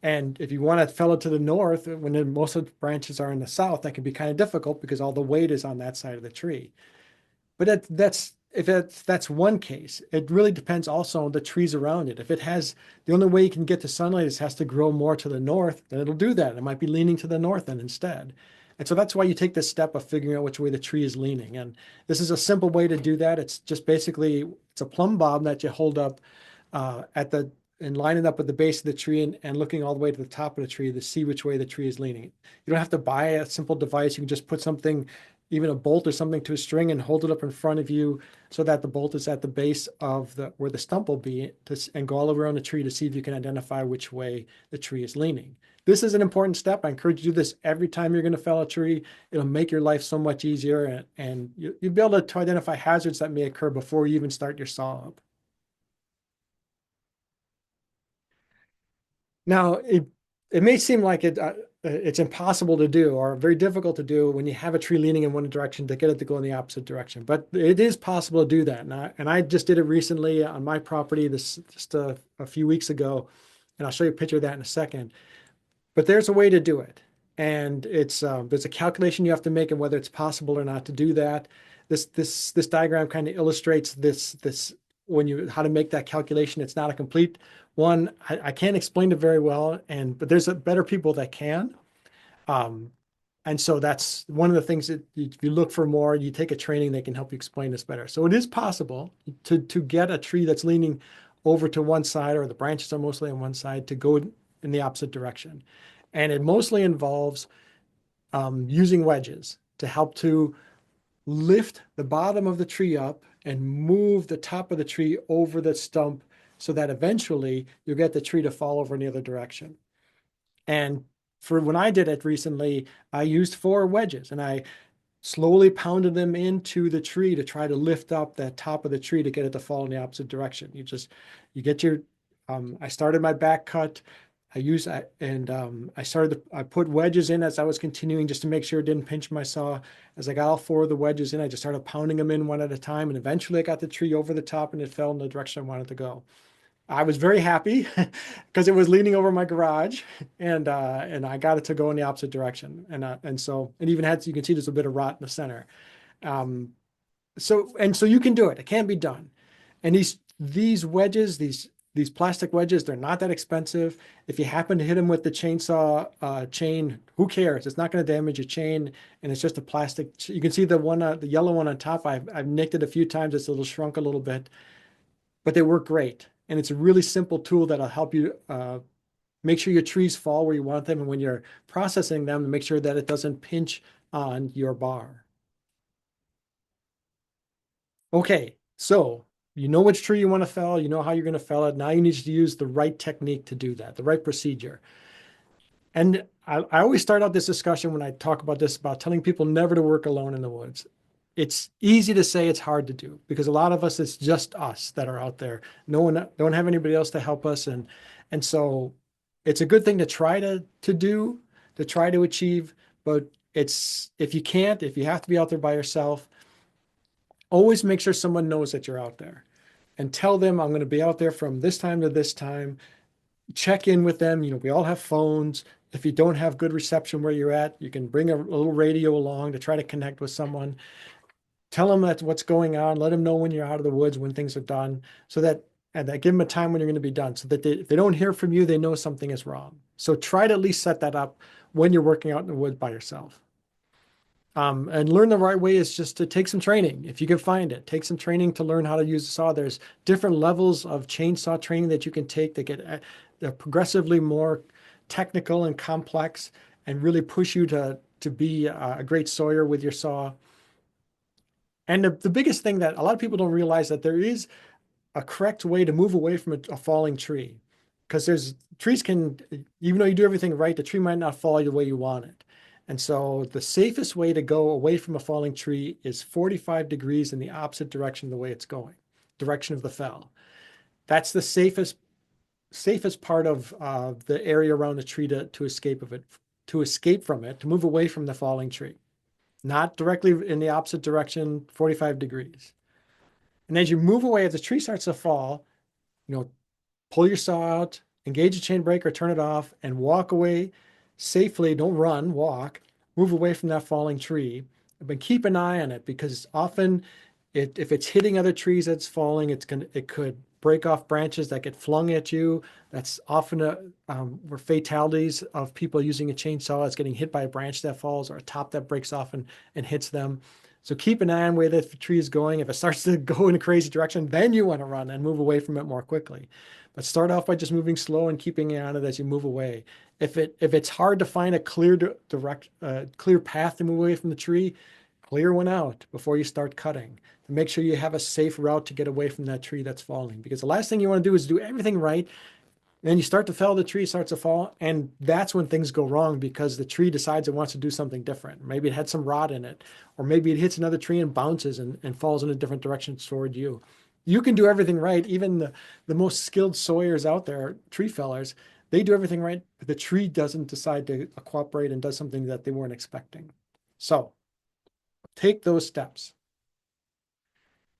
And if you want to fell it to the north, when most of the branches are in the south, that can be kind of difficult because all the weight is on that side of the tree. But that's one case. It really depends also on the trees around it. If it has, the only way you can get the sunlight is it has to grow more to the north, then it'll do that. It might be leaning to the north then instead. And so that's why you take this step of figuring out which way the tree is leaning. And this is a simple way to do that. It's just basically, it's a plumb bob that you hold up and line it up at the base of the tree, and looking all the way to the top of the tree to see which way the tree is leaning. You don't have to buy a simple device. You can just put something, even a bolt or something, to a string and hold it up in front of you so that the bolt is at the base of where the stump will be, and go all around the tree to see if you can identify which way the tree is leaning. This is an important step. I encourage you to do this every time you're going to fell a tree. It'll make your life so much easier, and you'll be able to identify hazards that may occur before you even start your saw up. Now, it may seem like it's impossible to do or very difficult to do when you have a tree leaning in one direction to get it to go in the opposite direction. But it is possible to do that. And I just did it recently on my property just a few weeks ago. And I'll show you a picture of that in a second. But there's a way to do it. And there's a calculation you have to make, and whether it's possible or not to do that. This diagram kind of illustrates this how to make that calculation. It's not a complete one. I can't explain it very well, but there's better people that can. And so that's one of the things that if you look for more, you take a training, they can help you explain this better. So it is possible to get a tree that's leaning over to one side, or the branches are mostly on one side, to go in the opposite direction. And it mostly involves using wedges to help to lift the bottom of the tree up and move the top of the tree over the stump so that eventually you'll get the tree to fall over in the other direction. And for when I did it recently, I used 4 wedges, and I slowly pounding them into the tree to try to lift up that top of the tree to get it to fall in the opposite direction. You get your, I started my back cut. I put wedges in as I was continuing just to make sure it didn't pinch my saw. As I got all four of the wedges in, I just started pounding them in one at a time. And eventually I got the tree over the top and it fell in the direction I wanted to go. I was very happy because it was leaning over my garage, and I got it to go in the opposite direction. And so it even had, you can see there's a bit of rot in the center. Um, so you can do it. It can be done. And these wedges, these plastic wedges, they're not that expensive. If you happen to hit them with the chainsaw chain, who cares? It's not going to damage your chain, and it's just a plastic. You can see the yellow one on top. I've nicked it a few times. It's a little shrunk a little bit, but they work great. And it's a really simple tool that'll help you make sure your trees fall where you want them, and when you're processing them, to make sure that it doesn't pinch on your bar. Okay, so you know which tree you want to fell, you know how you're going to fell it. Now you need to use the right technique to do that, the right procedure. And I always start out this discussion when I talk about this, about telling people never to work alone in the woods. It's easy to say, it's hard to do, because a lot of us, it's just us that are out there. No one, don't have anybody else to help us. And so it's a good thing to try to do, to try to achieve, but if you can't, if you have to be out there by yourself, always make sure someone knows that you're out there and tell them, I'm going to be out there from this time to this time. Check in with them. We all have phones. If you don't have good reception where you're at, you can bring a little radio along to try to connect with someone. Tell them that's what's going on. Let them know when you're out of the woods, when things are done, and that give them a time when you're going to be done, so that if they don't hear from you, they know something is wrong. So try to at least set that up when you're working out in the woods by yourself. And learn the right way is just to take some training. If you can find it, take some training to learn how to use the saw. There's different levels of chainsaw training that you can take that get they're progressively more technical and complex, and really push you to be a great sawyer with your saw. And the biggest thing that a lot of people don't realize, that there is a correct way to move away from a falling tree, because there's trees can, even though you do everything right, the tree might not fall the way you want it. And so the safest way to go away from a falling tree is 45 degrees in the opposite direction of the way it's going, direction of the fell. That's the safest part of the area around the tree to escape of it, to escape from it, to move away from the falling tree, not directly in the opposite direction, 45 degrees. And as you move away, as the tree starts to fall, you know, pull your saw out, engage the chain breaker, turn it off, and walk away safely. Don't run, walk, move away from that falling tree. But keep an eye on it, because often if it's hitting other trees that's falling, it could break off branches that get flung at you. That's often where fatalities of people using a chainsaw is getting hit by a branch that falls, or a top that breaks off and hits them. So keep an eye on where the tree is going. If it starts to go in a crazy direction, then you want to run and move away from it more quickly. But start off by just moving slow and keeping an eye on it as you move away. If it's hard to find a clear path to move away from the tree, clear one out before you start cutting, to make sure you have a safe route to get away from that tree that's falling. Because the last thing you want to do is do everything right, then you start to fell, the tree starts to fall, and that's when things go wrong, because the tree decides it wants to do something different. Maybe it had some rot in it, or maybe it hits another tree and bounces and falls in a different direction toward you. You can do everything right. Even the most skilled sawyers out there, tree fellers, they do everything right, but the tree doesn't decide to cooperate and does something that they weren't expecting. So take those steps.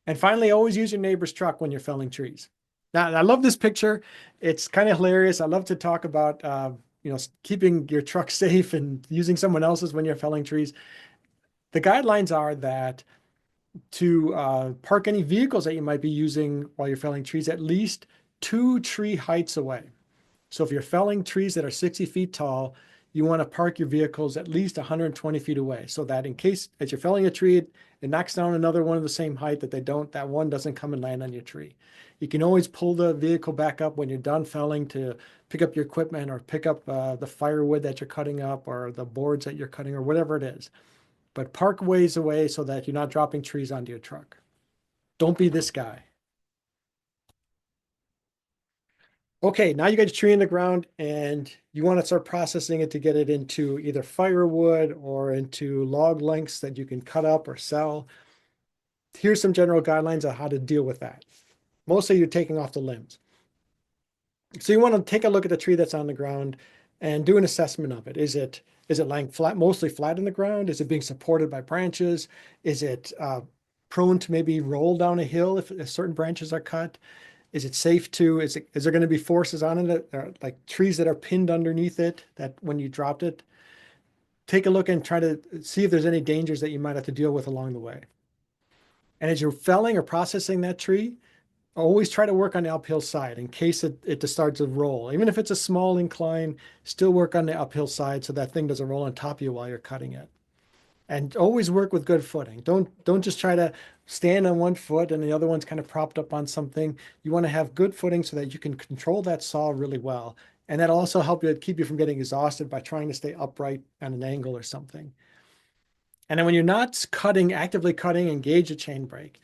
And finally, always use your neighbor's truck when you're felling trees. Now, I love this picture. It's kind of hilarious. I love to talk about, keeping your truck safe and using someone else's when you're felling trees. The guidelines are that to park any vehicles that you might be using while you're felling trees at least 2 tree heights away. So if you're felling trees that are 60 feet tall, you want to park your vehicles at least 120 feet away, so that in case as you're felling a tree, it knocks down another one of the same height, that one doesn't come and land on your tree. You can always pull the vehicle back up when you're done felling to pick up your equipment, or pick up the firewood that you're cutting up, or the boards that you're cutting, or whatever it is. But park ways away so that you're not dropping trees onto your truck. Don't be this guy. Okay, now you got your tree in the ground and you want to start processing it to get it into either firewood or into log lengths that you can cut up or sell. Here's some general guidelines on how to deal with that. Mostly you're taking off the limbs. So you want to take a look at the tree that's on the ground and do an assessment of it. Is it lying flat, mostly flat in the ground? Is it being supported by branches? Is it prone to maybe roll down a hill if certain branches are cut? Is it safe to, is there going to be forces on it, like trees that are pinned underneath it that when you dropped it? Take a look and try to see if there's any dangers that you might have to deal with along the way. And as you're felling or processing that tree, always try to work on the uphill side in case it starts to roll. Even if it's a small incline, still work on the uphill side so that thing doesn't roll on top of you while you're cutting it. And always work with good footing. Don't just try to stand on one foot and the other one's kind of propped up on something. You want to have good footing so that you can control that saw really well. And that'll also help you keep you from getting exhausted by trying to stay upright on an angle or something. And then when you're not cutting, actively cutting, engage a chain brake.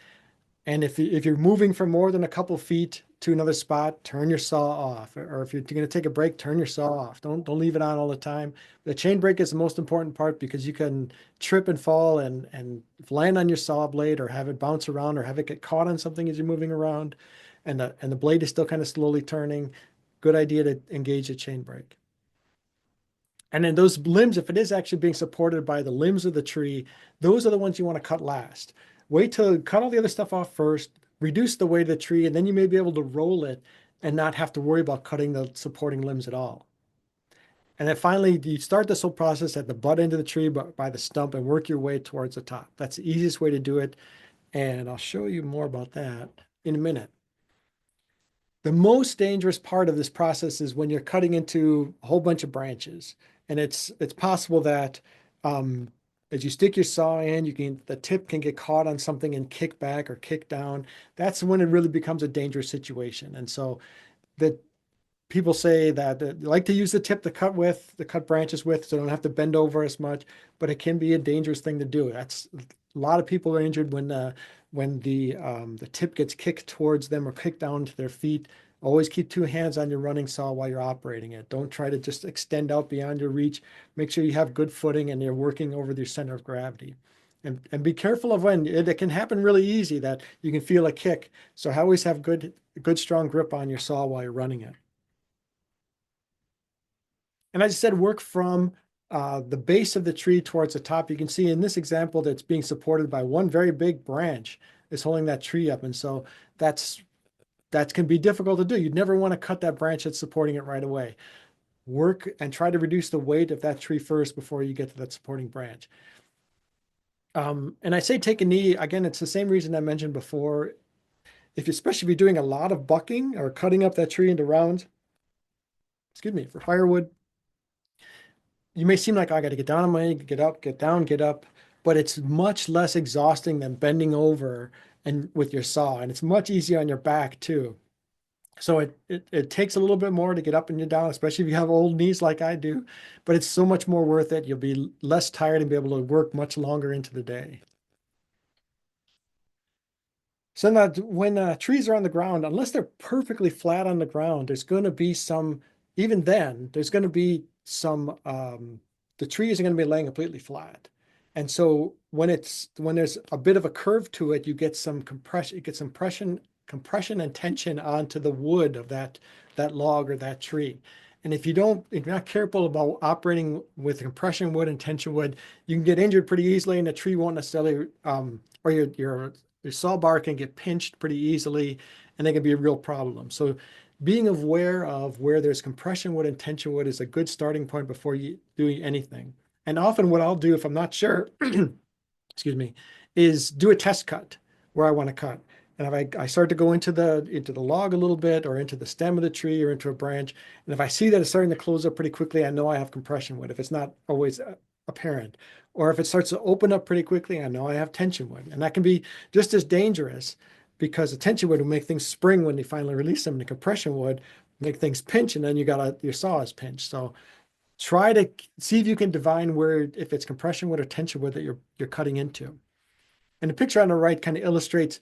And if you're moving for more than a couple feet to another spot, turn your saw off. Or if you're going to take a break, turn your saw off. Don't leave it on all the time. The chain brake is the most important part because you can trip and fall and land on your saw blade or have it bounce around or have it get caught on something as you're moving around, and the blade is still kind of slowly turning. Good idea to engage the chain brake. And then those limbs, if it is actually being supported by the limbs of the tree, those are the ones you want to cut last. Wait till cut all the other stuff off first, reduce the weight of the tree, and then you may be able to roll it and not have to worry about cutting the supporting limbs at all. And then finally, you start this whole process at the butt end of the tree by the stump and work your way towards the top. That's the easiest way to do it. And I'll show you more about that in a minute. The most dangerous part of this process is when you're cutting into a whole bunch of branches. And it's possible that as you stick your saw in, the tip can get caught on something and kick back or kick down. That's when it really becomes a dangerous situation. And so that people say that they like to use the tip to cut branches with, so they don't have to bend over as much, but it can be a dangerous thing to do. That's a lot of people are injured when the tip gets kicked towards them or kicked down to their feet. Always keep two hands on your running saw while you're operating it. Don't try to just extend out beyond your reach. Make sure you have good footing and you're working over your center of gravity. And be careful of when it can happen really easy that you can feel a kick. So always have good strong grip on your saw while you're running it. And as I said, work from the base of the tree towards the top. You can see in this example that's being supported by one very big branch is holding that tree up. And so that can be difficult to do. You'd never want to cut that branch that's supporting it right away. Work and try to reduce the weight of that tree first before you get to that supporting branch. And I say take a knee, again, it's the same reason I mentioned before. Especially if you're doing a lot of bucking or cutting up that tree into rounds, excuse me, for firewood, you may seem like, oh, I got to get down on my knee, get up, get down, get up, but it's much less exhausting than bending over and with your saw, and it's much easier on your back too. So it takes a little bit more to get up and down, especially if you have old knees like I do, but it's so much more worth it. You'll be less tired and be able to work much longer into the day. So now when trees are on the ground, unless they're perfectly flat on the ground, there's going to be some, even then, there's going to be some, the tree isn't going to be laying completely flat. And so when there's a bit of a curve to it, you get some compression, compression and tension onto the wood of that log or that tree. And if you're not careful about operating with compression wood and tension wood, you can get injured pretty easily, and the tree won't necessarily, or your saw bar can get pinched pretty easily, and they can be a real problem. So being aware of where there's compression wood and tension wood is a good starting point before you doing anything. And often what I'll do if I'm not sure, excuse me, is do a test cut where I want to cut. And if I start to go into the log a little bit or into the stem of the tree or into a branch, and if I see that it's starting to close up pretty quickly, I know I have compression wood if it's not always apparent. Or if it starts to open up pretty quickly, I know I have tension wood. And that can be just as dangerous because the tension wood will make things spring when you finally release them. And the compression wood make things pinch, and then your saw is pinched. So try to see if you can divine if it's compression wood or tension wood that you're cutting into. And the picture on the right kind of illustrates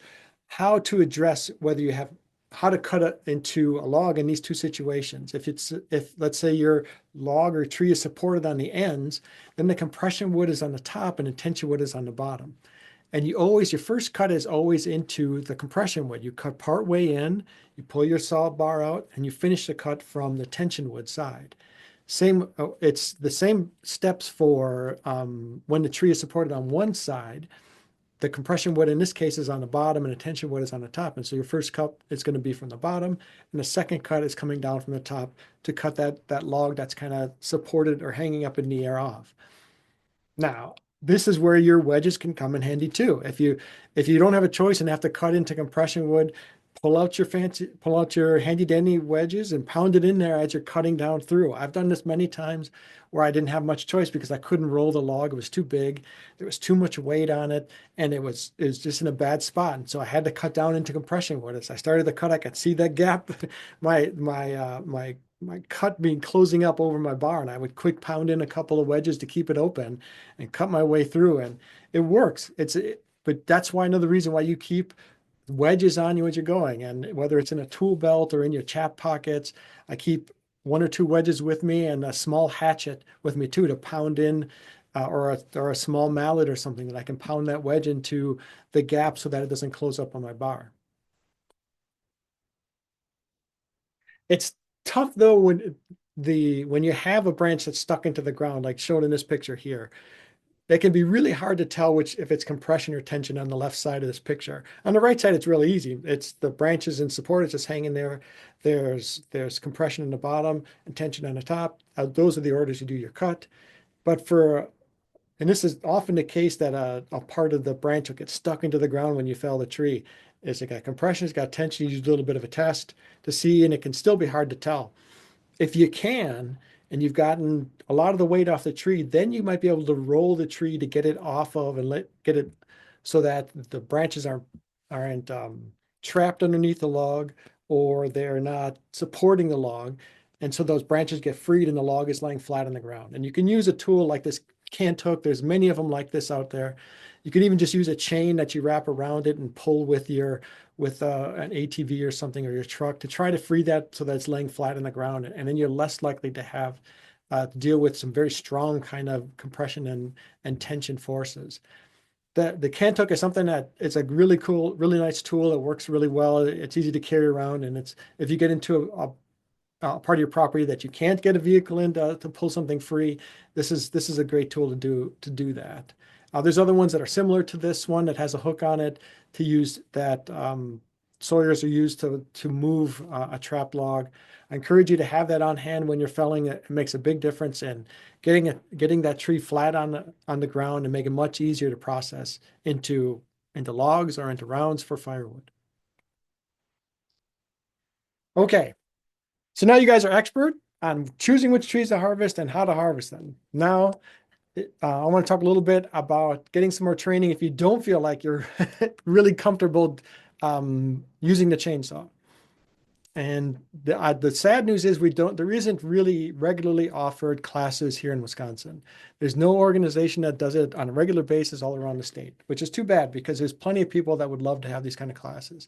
how to address whether you have how to cut it into a log in these two situations. If let's say your log or tree is supported on the ends, then the compression wood is on the top and the tension wood is on the bottom. And your first cut is always into the compression wood. You cut part way in, you pull your saw bar out, and you finish the cut from the tension wood side. It's the same steps for when the tree is supported on one side. The compression wood in this case is on the bottom and the tension wood is on the top. And so your first cut is going to be from the bottom, and the second cut is coming down from the top to cut that log that's kind of supported or hanging up in the air off. Now, this is where your wedges can come in handy too. If you don't have a choice and have to cut into compression wood, pull out your handy dandy wedges and pound it in there as you're cutting down through. I've done this many times where I didn't have much choice because I couldn't roll the log. It was too big. There was too much weight on it, and it was just in a bad spot. And so I had to cut down into compression wood. As I started the cut, I could see that gap, my cut being closing up over my bar, and I would quick pound in a couple of wedges to keep it open and cut my way through, and it works. But that's why another reason why you keep wedges on you as you're going, and whether it's in a tool belt or in your chap pockets, I keep one or two wedges with me and a small hatchet with me too to pound in, or a small mallet or something that I can pound that wedge into the gap so that it doesn't close up on my bar. It's tough though when you have a branch that's stuck into the ground, like shown in this picture here. It can be really hard to tell if it's compression or tension on the left side of this picture. On the right side, it's really easy. It's the branches and support, it's just hanging there. There's compression in the bottom and tension on the top. Those are the orders you do your cut. But and this is often the case that a part of the branch will get stuck into the ground when you fell the tree. It's got compression, it's got tension. You do a little bit of a test to see, and it can still be hard to tell. If you can, and you've gotten a lot of the weight off the tree, then you might be able to roll the tree to get it off of and get it so that the branches aren't trapped underneath the log, or they're not supporting the log. And so those branches get freed and the log is laying flat on the ground. And you can use a tool like this cant hook. There's many of them like this out there. You can even just use a chain that you wrap around it and pull with an ATV or something, or your truck, to try to free that so that it's laying flat on the ground. And then you're less likely to have to deal with some very strong kind of compression and tension forces. The cant hook is something that it's a really cool, really nice tool. It works really well. It's easy to carry around, and if you get into part of your property that you can't get a vehicle in to pull something free, this is a great tool to do that. There's other ones that are similar to this one that has a hook on it to use that sawyers are used to move a trap log. I encourage you to have that on hand when you're felling it. It makes a big difference in getting that tree flat on the ground and make it much easier to process into logs or into rounds for firewood. Okay, so now you guys are expert on choosing which trees to harvest and how to harvest them. Now, I want to talk a little bit about getting some more training if you don't feel like you're really comfortable using the chainsaw. And the sad news is there isn't really regularly offered classes here in Wisconsin. There's no organization that does it on a regular basis all around the state, which is too bad because there's plenty of people that would love to have these kind of classes.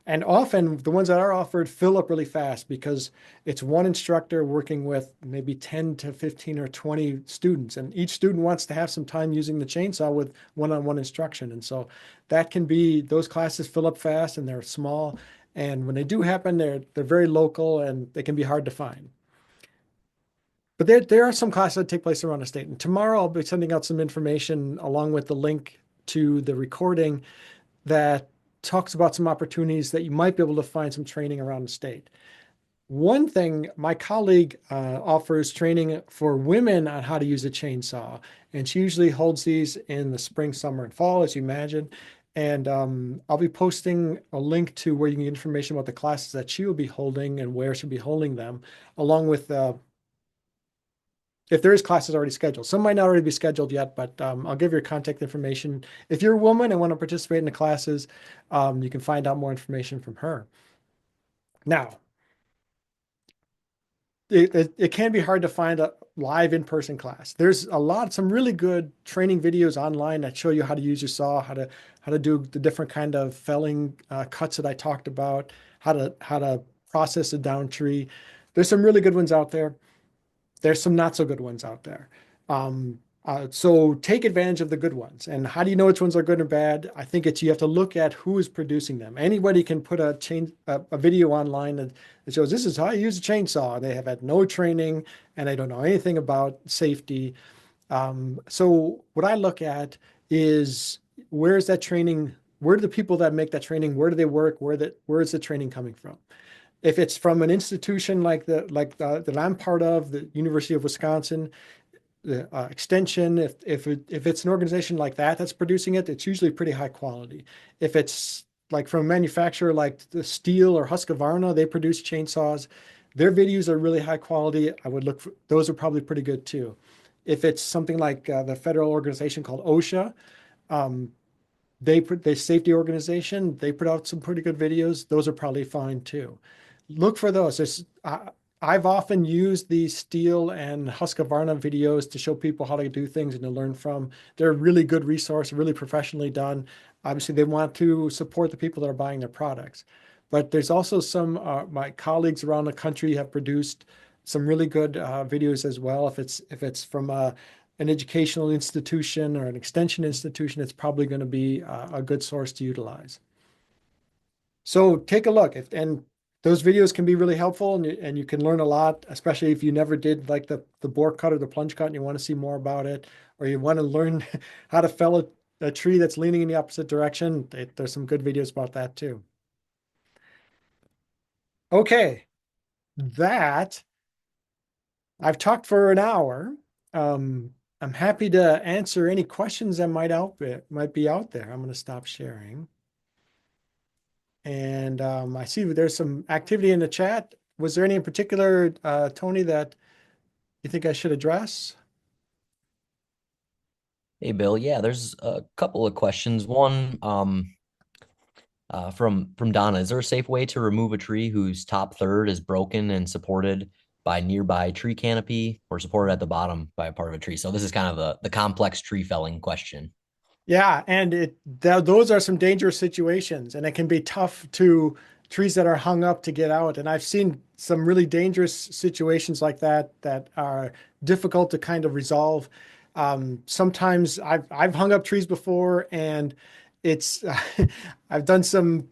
And often the ones that are offered fill up really fast because it's one instructor working with maybe 10 to 15 or 20 students. And each student wants to have some time using the chainsaw with one-on-one instruction. And so those classes fill up fast and they're small. And when they do happen, they're very local and they can be hard to find. But there are some classes that take place around the state. And tomorrow I'll be sending out some information along with the link to the recording that talks about some opportunities that you might be able to find some training around the state. One thing, my colleague offers training for women on how to use a chainsaw, and she usually holds these in the spring, summer, and fall, as you imagine. And I'll be posting a link to where you can get information about the classes that she will be holding and where she'll be holding them, along with if there is classes already scheduled. Some might not already be scheduled yet, but I'll give your contact information. If you're a woman and want to participate in the classes, you can find out more information from her. Now, it can be hard to find a live in-person class. There's some really good training videos online that show you how to use your saw, how to do the different kind of felling cuts that I talked about, how to process a down tree. There's some really good ones out there. There's some not so good ones out there. So take advantage of the good ones. And how do you know which ones are good or bad? I think you have to look at who is producing them. Anybody can put a video online that shows this is how you use a chainsaw. They have had no training and they don't know anything about safety. So what I look at is where is that training? Where do the people that make that training, where do they work? Where is the training coming from? If it's from an institution that I'm part of, the University of Wisconsin, the extension, if it's an organization like that that's producing it, it's usually pretty high quality. If it's like from a manufacturer like the Steel or Husqvarna, they produce chainsaws. Their videos are really high quality. I would look for those are probably pretty good too. If it's something like the federal organization called OSHA, um, they safety organization, they put out some pretty good videos. Those are probably fine too. Look for those. I've often used the Steel and Husqvarna videos to show people how to do things and to learn from. They're a really good resource, really professionally done. Obviously, they want to support the people that are buying their products. But there's also my colleagues around the country have produced some really good videos as well. If it's from an educational institution or an extension institution, it's probably going to be a good source to utilize. So take a look, and those videos can be really helpful, and you can learn a lot, especially if you never did like the bore cut or the plunge cut and you want to see more about it, or you want to learn how to fell a tree that's leaning in the opposite direction. There's some good videos about that too. Okay, that I've talked for an hour. I'm happy to answer any questions that might be out there. I'm going to stop sharing. And I see there's some activity in the chat. Was there any in particular, Tony, that you think I should address? Hey Bill, yeah, there's a couple of questions. One, from Donna, is there a safe way to remove a tree whose top third is broken and supported by nearby tree canopy or supported at the bottom by a part of a tree? So this is kind of the complex tree felling question. Yeah, and those are some dangerous situations, and it can be tough to trees that are hung up to get out. And I've seen some really dangerous situations like that that are difficult to kind of resolve. Sometimes I've hung up trees before, and it's I've done some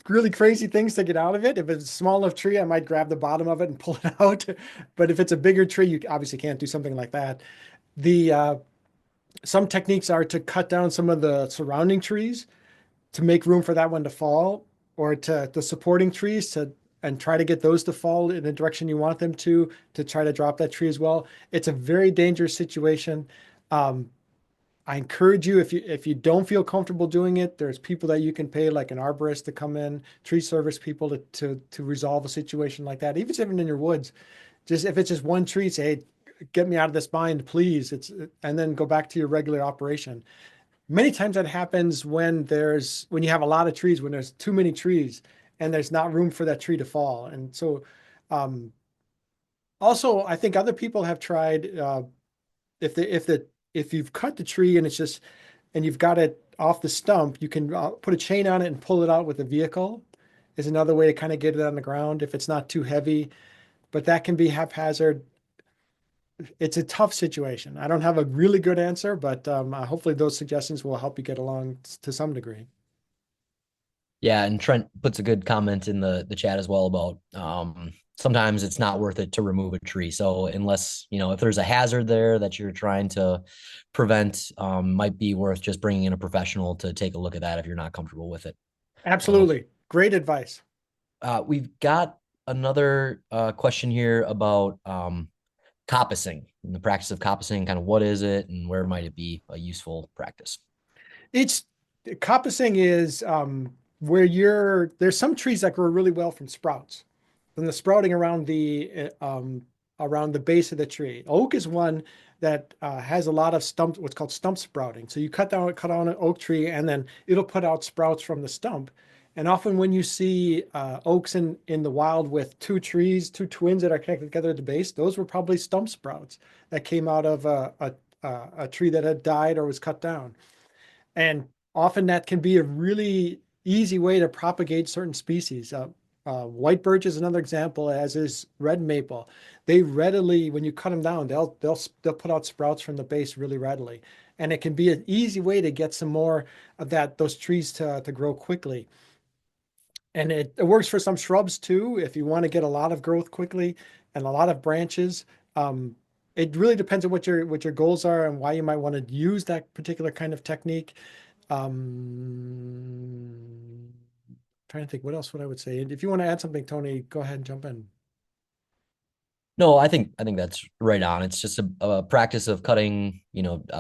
really crazy things to get out of it. If it's a small enough tree, I might grab the bottom of it and pull it out. But if it's a bigger tree, you obviously can't do something like that. The Some techniques are to cut down some of the surrounding trees to make room for that one to fall, or to the supporting trees to and try to get those to fall in the direction you want them to try to drop that tree as well. It's a very dangerous situation. Um, I encourage you, if you don't feel comfortable doing it, there's people that you can pay, like an arborist, to come in, tree service people to resolve a situation like that. Even in your woods, just if it's just one tree, say, hey, get me out of this bind, please. And then go back to your regular operation. Many times that happens when you have a lot of trees, when there's too many trees and there's not room for that tree to fall. And so, um, also, I think other people have tried, if you've cut the tree and you've got it off the stump, you can put a chain on it and pull it out with a vehicle. Is another way to kind of get it on the ground if it's not too heavy, but that can be haphazard. It's a tough situation. I don't have a really good answer, but hopefully those suggestions will help you get along to some degree. Yeah, and Trent puts a good comment in the chat as well about sometimes it's not worth it to remove a tree. So unless, if there's a hazard there that you're trying to prevent, might be worth just bringing in a professional to take a look at that if you're not comfortable with it. Um, Absolutely. Great advice. we've got another question here about coppicing and the practice of coppicing. Kind of what is it and where might it be a useful practice? It's Coppicing is where there's some trees that grow really well from sprouts, from the sprouting around the base of the tree. Oak is one that has a lot of what's called stump sprouting. So you cut down an oak tree, and then it'll put out sprouts from the stump. And often when you see oaks in the wild with two trees, two twins that are connected together at the base, those were probably stump sprouts that came out of a tree that had died or was cut down. And often that can be a really easy way to propagate certain species. White birch is another example, as is red maple. They readily, when you cut them down, they'll put out sprouts from the base really readily, and it can be an easy way to get some more of those trees to grow quickly. And it works for some shrubs too. If you want to get a lot of growth quickly and a lot of branches, um, it really depends on what your goals are and why you might want to use that particular kind of technique. Trying to think what else would I would say. And if you want to add something, Tony, go ahead and jump in. No, I think that's right on. It's just a practice of cutting,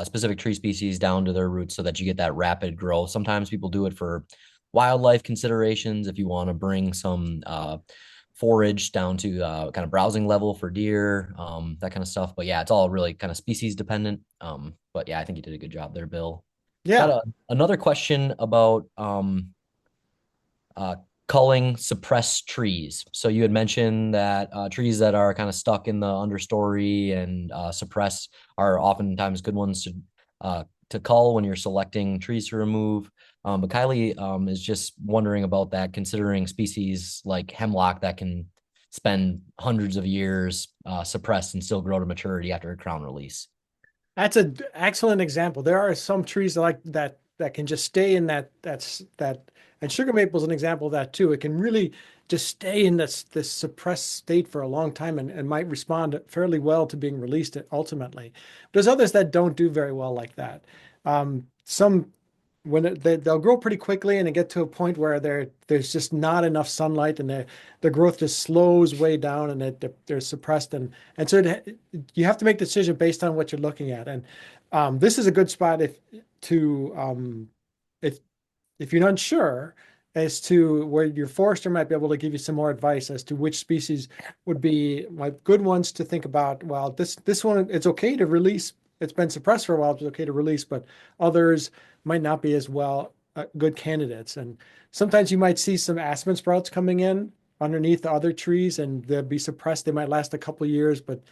specific tree species down to their roots so that you get that rapid growth. Sometimes people do it for wildlife considerations. If you want to bring some forage down to kind of browsing level for deer, that kind of stuff. But yeah, it's all really kind of species dependent. But yeah, I think you did a good job there, Bill. Got Yeah, another question about uh, culling suppressed trees. So you had mentioned that trees that are kind of stuck in the understory and suppressed are oftentimes good ones to cull when you're selecting trees to remove. But Kylie is just wondering about that, considering species like hemlock that can spend hundreds of years suppressed and still grow to maturity after a crown release. that's an excellent example. There are some trees like that can just stay in that, and sugar maple is an example of that too. It can really just stay in this suppressed state for a long time and might respond fairly well to being released ultimately. There's others that don't do very well like that. Some when they'll grow pretty quickly and they get to a point where there's just not enough sunlight and the growth just slows way down and they're suppressed and so you have to make the decision based on what you're looking at. And this is a good spot if if you're not sure as to where your forester might be able to give you some more advice as to which species would be like good ones to think about. Well, this one, it's okay to release. It's been suppressed for a while. It's okay to release, but others might not be as well good candidates. And sometimes you might see some aspen sprouts coming in underneath the other trees, and they'll be suppressed. They might last a couple of years, but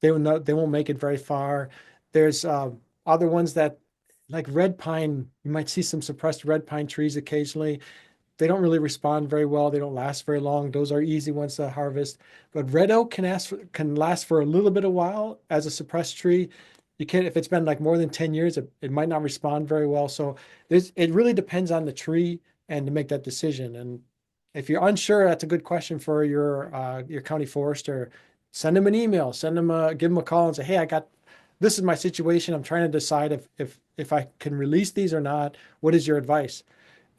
they won't make it very far. There's other ones that like red pine, you might see some suppressed red pine trees occasionally. They don't really respond very well. They don't last very long. Those are easy ones to harvest. But red oak can last for a little bit of while as a suppressed tree. You can if it's been like more than 10 years, it might not respond very well. So it really depends on the tree and to make that decision. And if you're unsure, that's a good question for your county forester. Send them an email, give them a call and say, hey, this is my situation. I'm trying to decide if I can release these or not. What is your advice?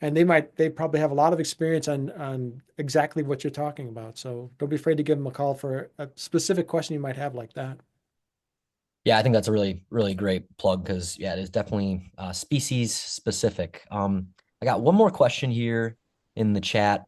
And they probably have a lot of experience on exactly what you're talking about. So don't be afraid to give them a call for a specific question you might have like that. Yeah, I think that's a really, really great plug because yeah, it is definitely species specific. I got one more question here in the chat.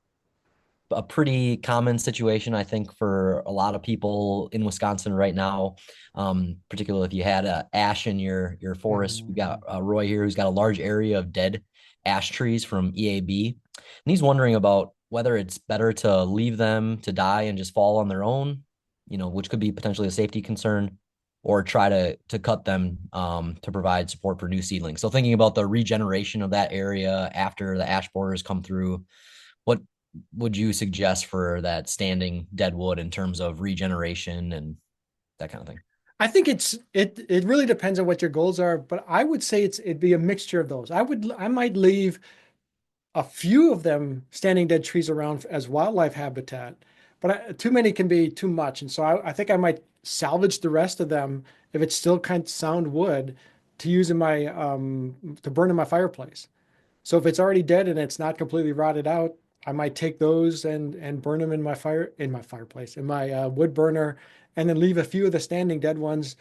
A pretty common situation, I think, for a lot of people in Wisconsin right now. Particularly if you had ash in your forest. We got Roy here who's got a large area of dead ash trees from EAB, and he's wondering about whether it's better to leave them to die and just fall on their own, which could be potentially a safety concern, or try to cut them to provide support for new seedlings. So thinking about the regeneration of that area after the ash borers come through, what would you suggest for that standing dead wood in terms of regeneration and that kind of thing? I think it really depends on what your goals are, but I would say it'd be a mixture of those. I might leave a few of them standing dead trees around as wildlife habitat, but too many can be too much. And so I think I might salvage the rest of them if it's still kind of sound wood to use in my to burn in my fireplace. So if it's already dead and it's not completely rotted out, I might take those and burn them in my fireplace in my wood burner, and then leave a few of the standing dead ones.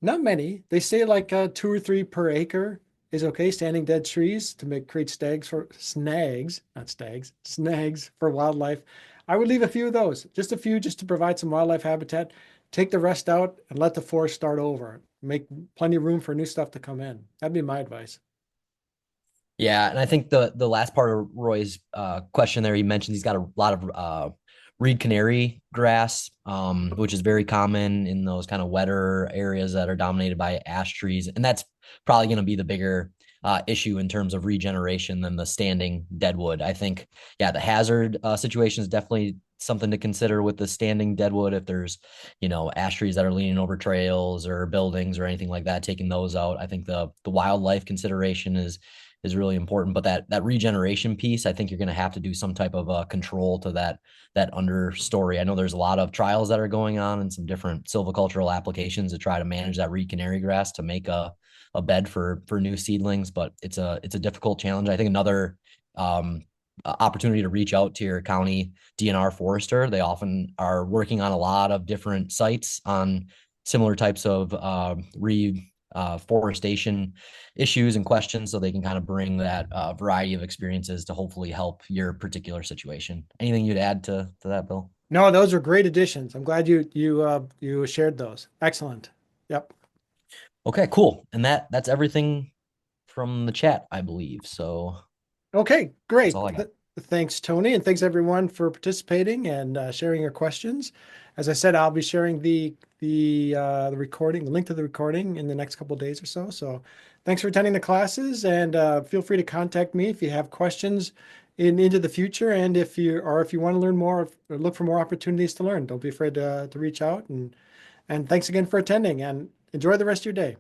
Not many. They say like 2 or 3 per acre is okay. Standing dead trees to create not stags, snags for wildlife. I would leave a few of those, just a few, just to provide some wildlife habitat. Take the rest out and let the forest start over. Make plenty of room for new stuff to come in. That'd be my advice. Yeah, and I think the last part of Roy's question there, he mentioned he's got a lot of reed canary grass, which is very common in those kind of wetter areas that are dominated by ash trees, and that's probably going to be the bigger issue in terms of regeneration than the standing deadwood. I think, yeah, the hazard situation is definitely something to consider with the standing deadwood. If there's, ash trees that are leaning over trails or buildings or anything like that, taking those out. I think the wildlife consideration is really important. But that regeneration piece, I think you're going to have to do some type of control to that understory. I know there's a lot of trials that are going on and some different silvicultural applications to try to manage that reed canary grass to make a bed for new seedlings, but it's a difficult challenge. I think another opportunity to reach out to your county DNR forester. They often are working on a lot of different sites on similar types of reforestation issues and questions, so they can kind of bring that variety of experiences to hopefully help your particular situation. Anything you'd add to that, Bill? No, those are great additions. I'm glad you shared those. Excellent. Yep. Okay, cool. And that's everything from the chat, I believe. So Okay, that's great. all I got. Thanks, Tony, and thanks everyone for participating and sharing your questions. As I said, I'll be sharing the recording, the link to the recording in the next couple of days or so. So thanks for attending the classes, and feel free to contact me if you have questions into the future, and if you want to learn more or look for more opportunities to learn. Don't be afraid to reach out, and thanks again for attending, and enjoy the rest of your day.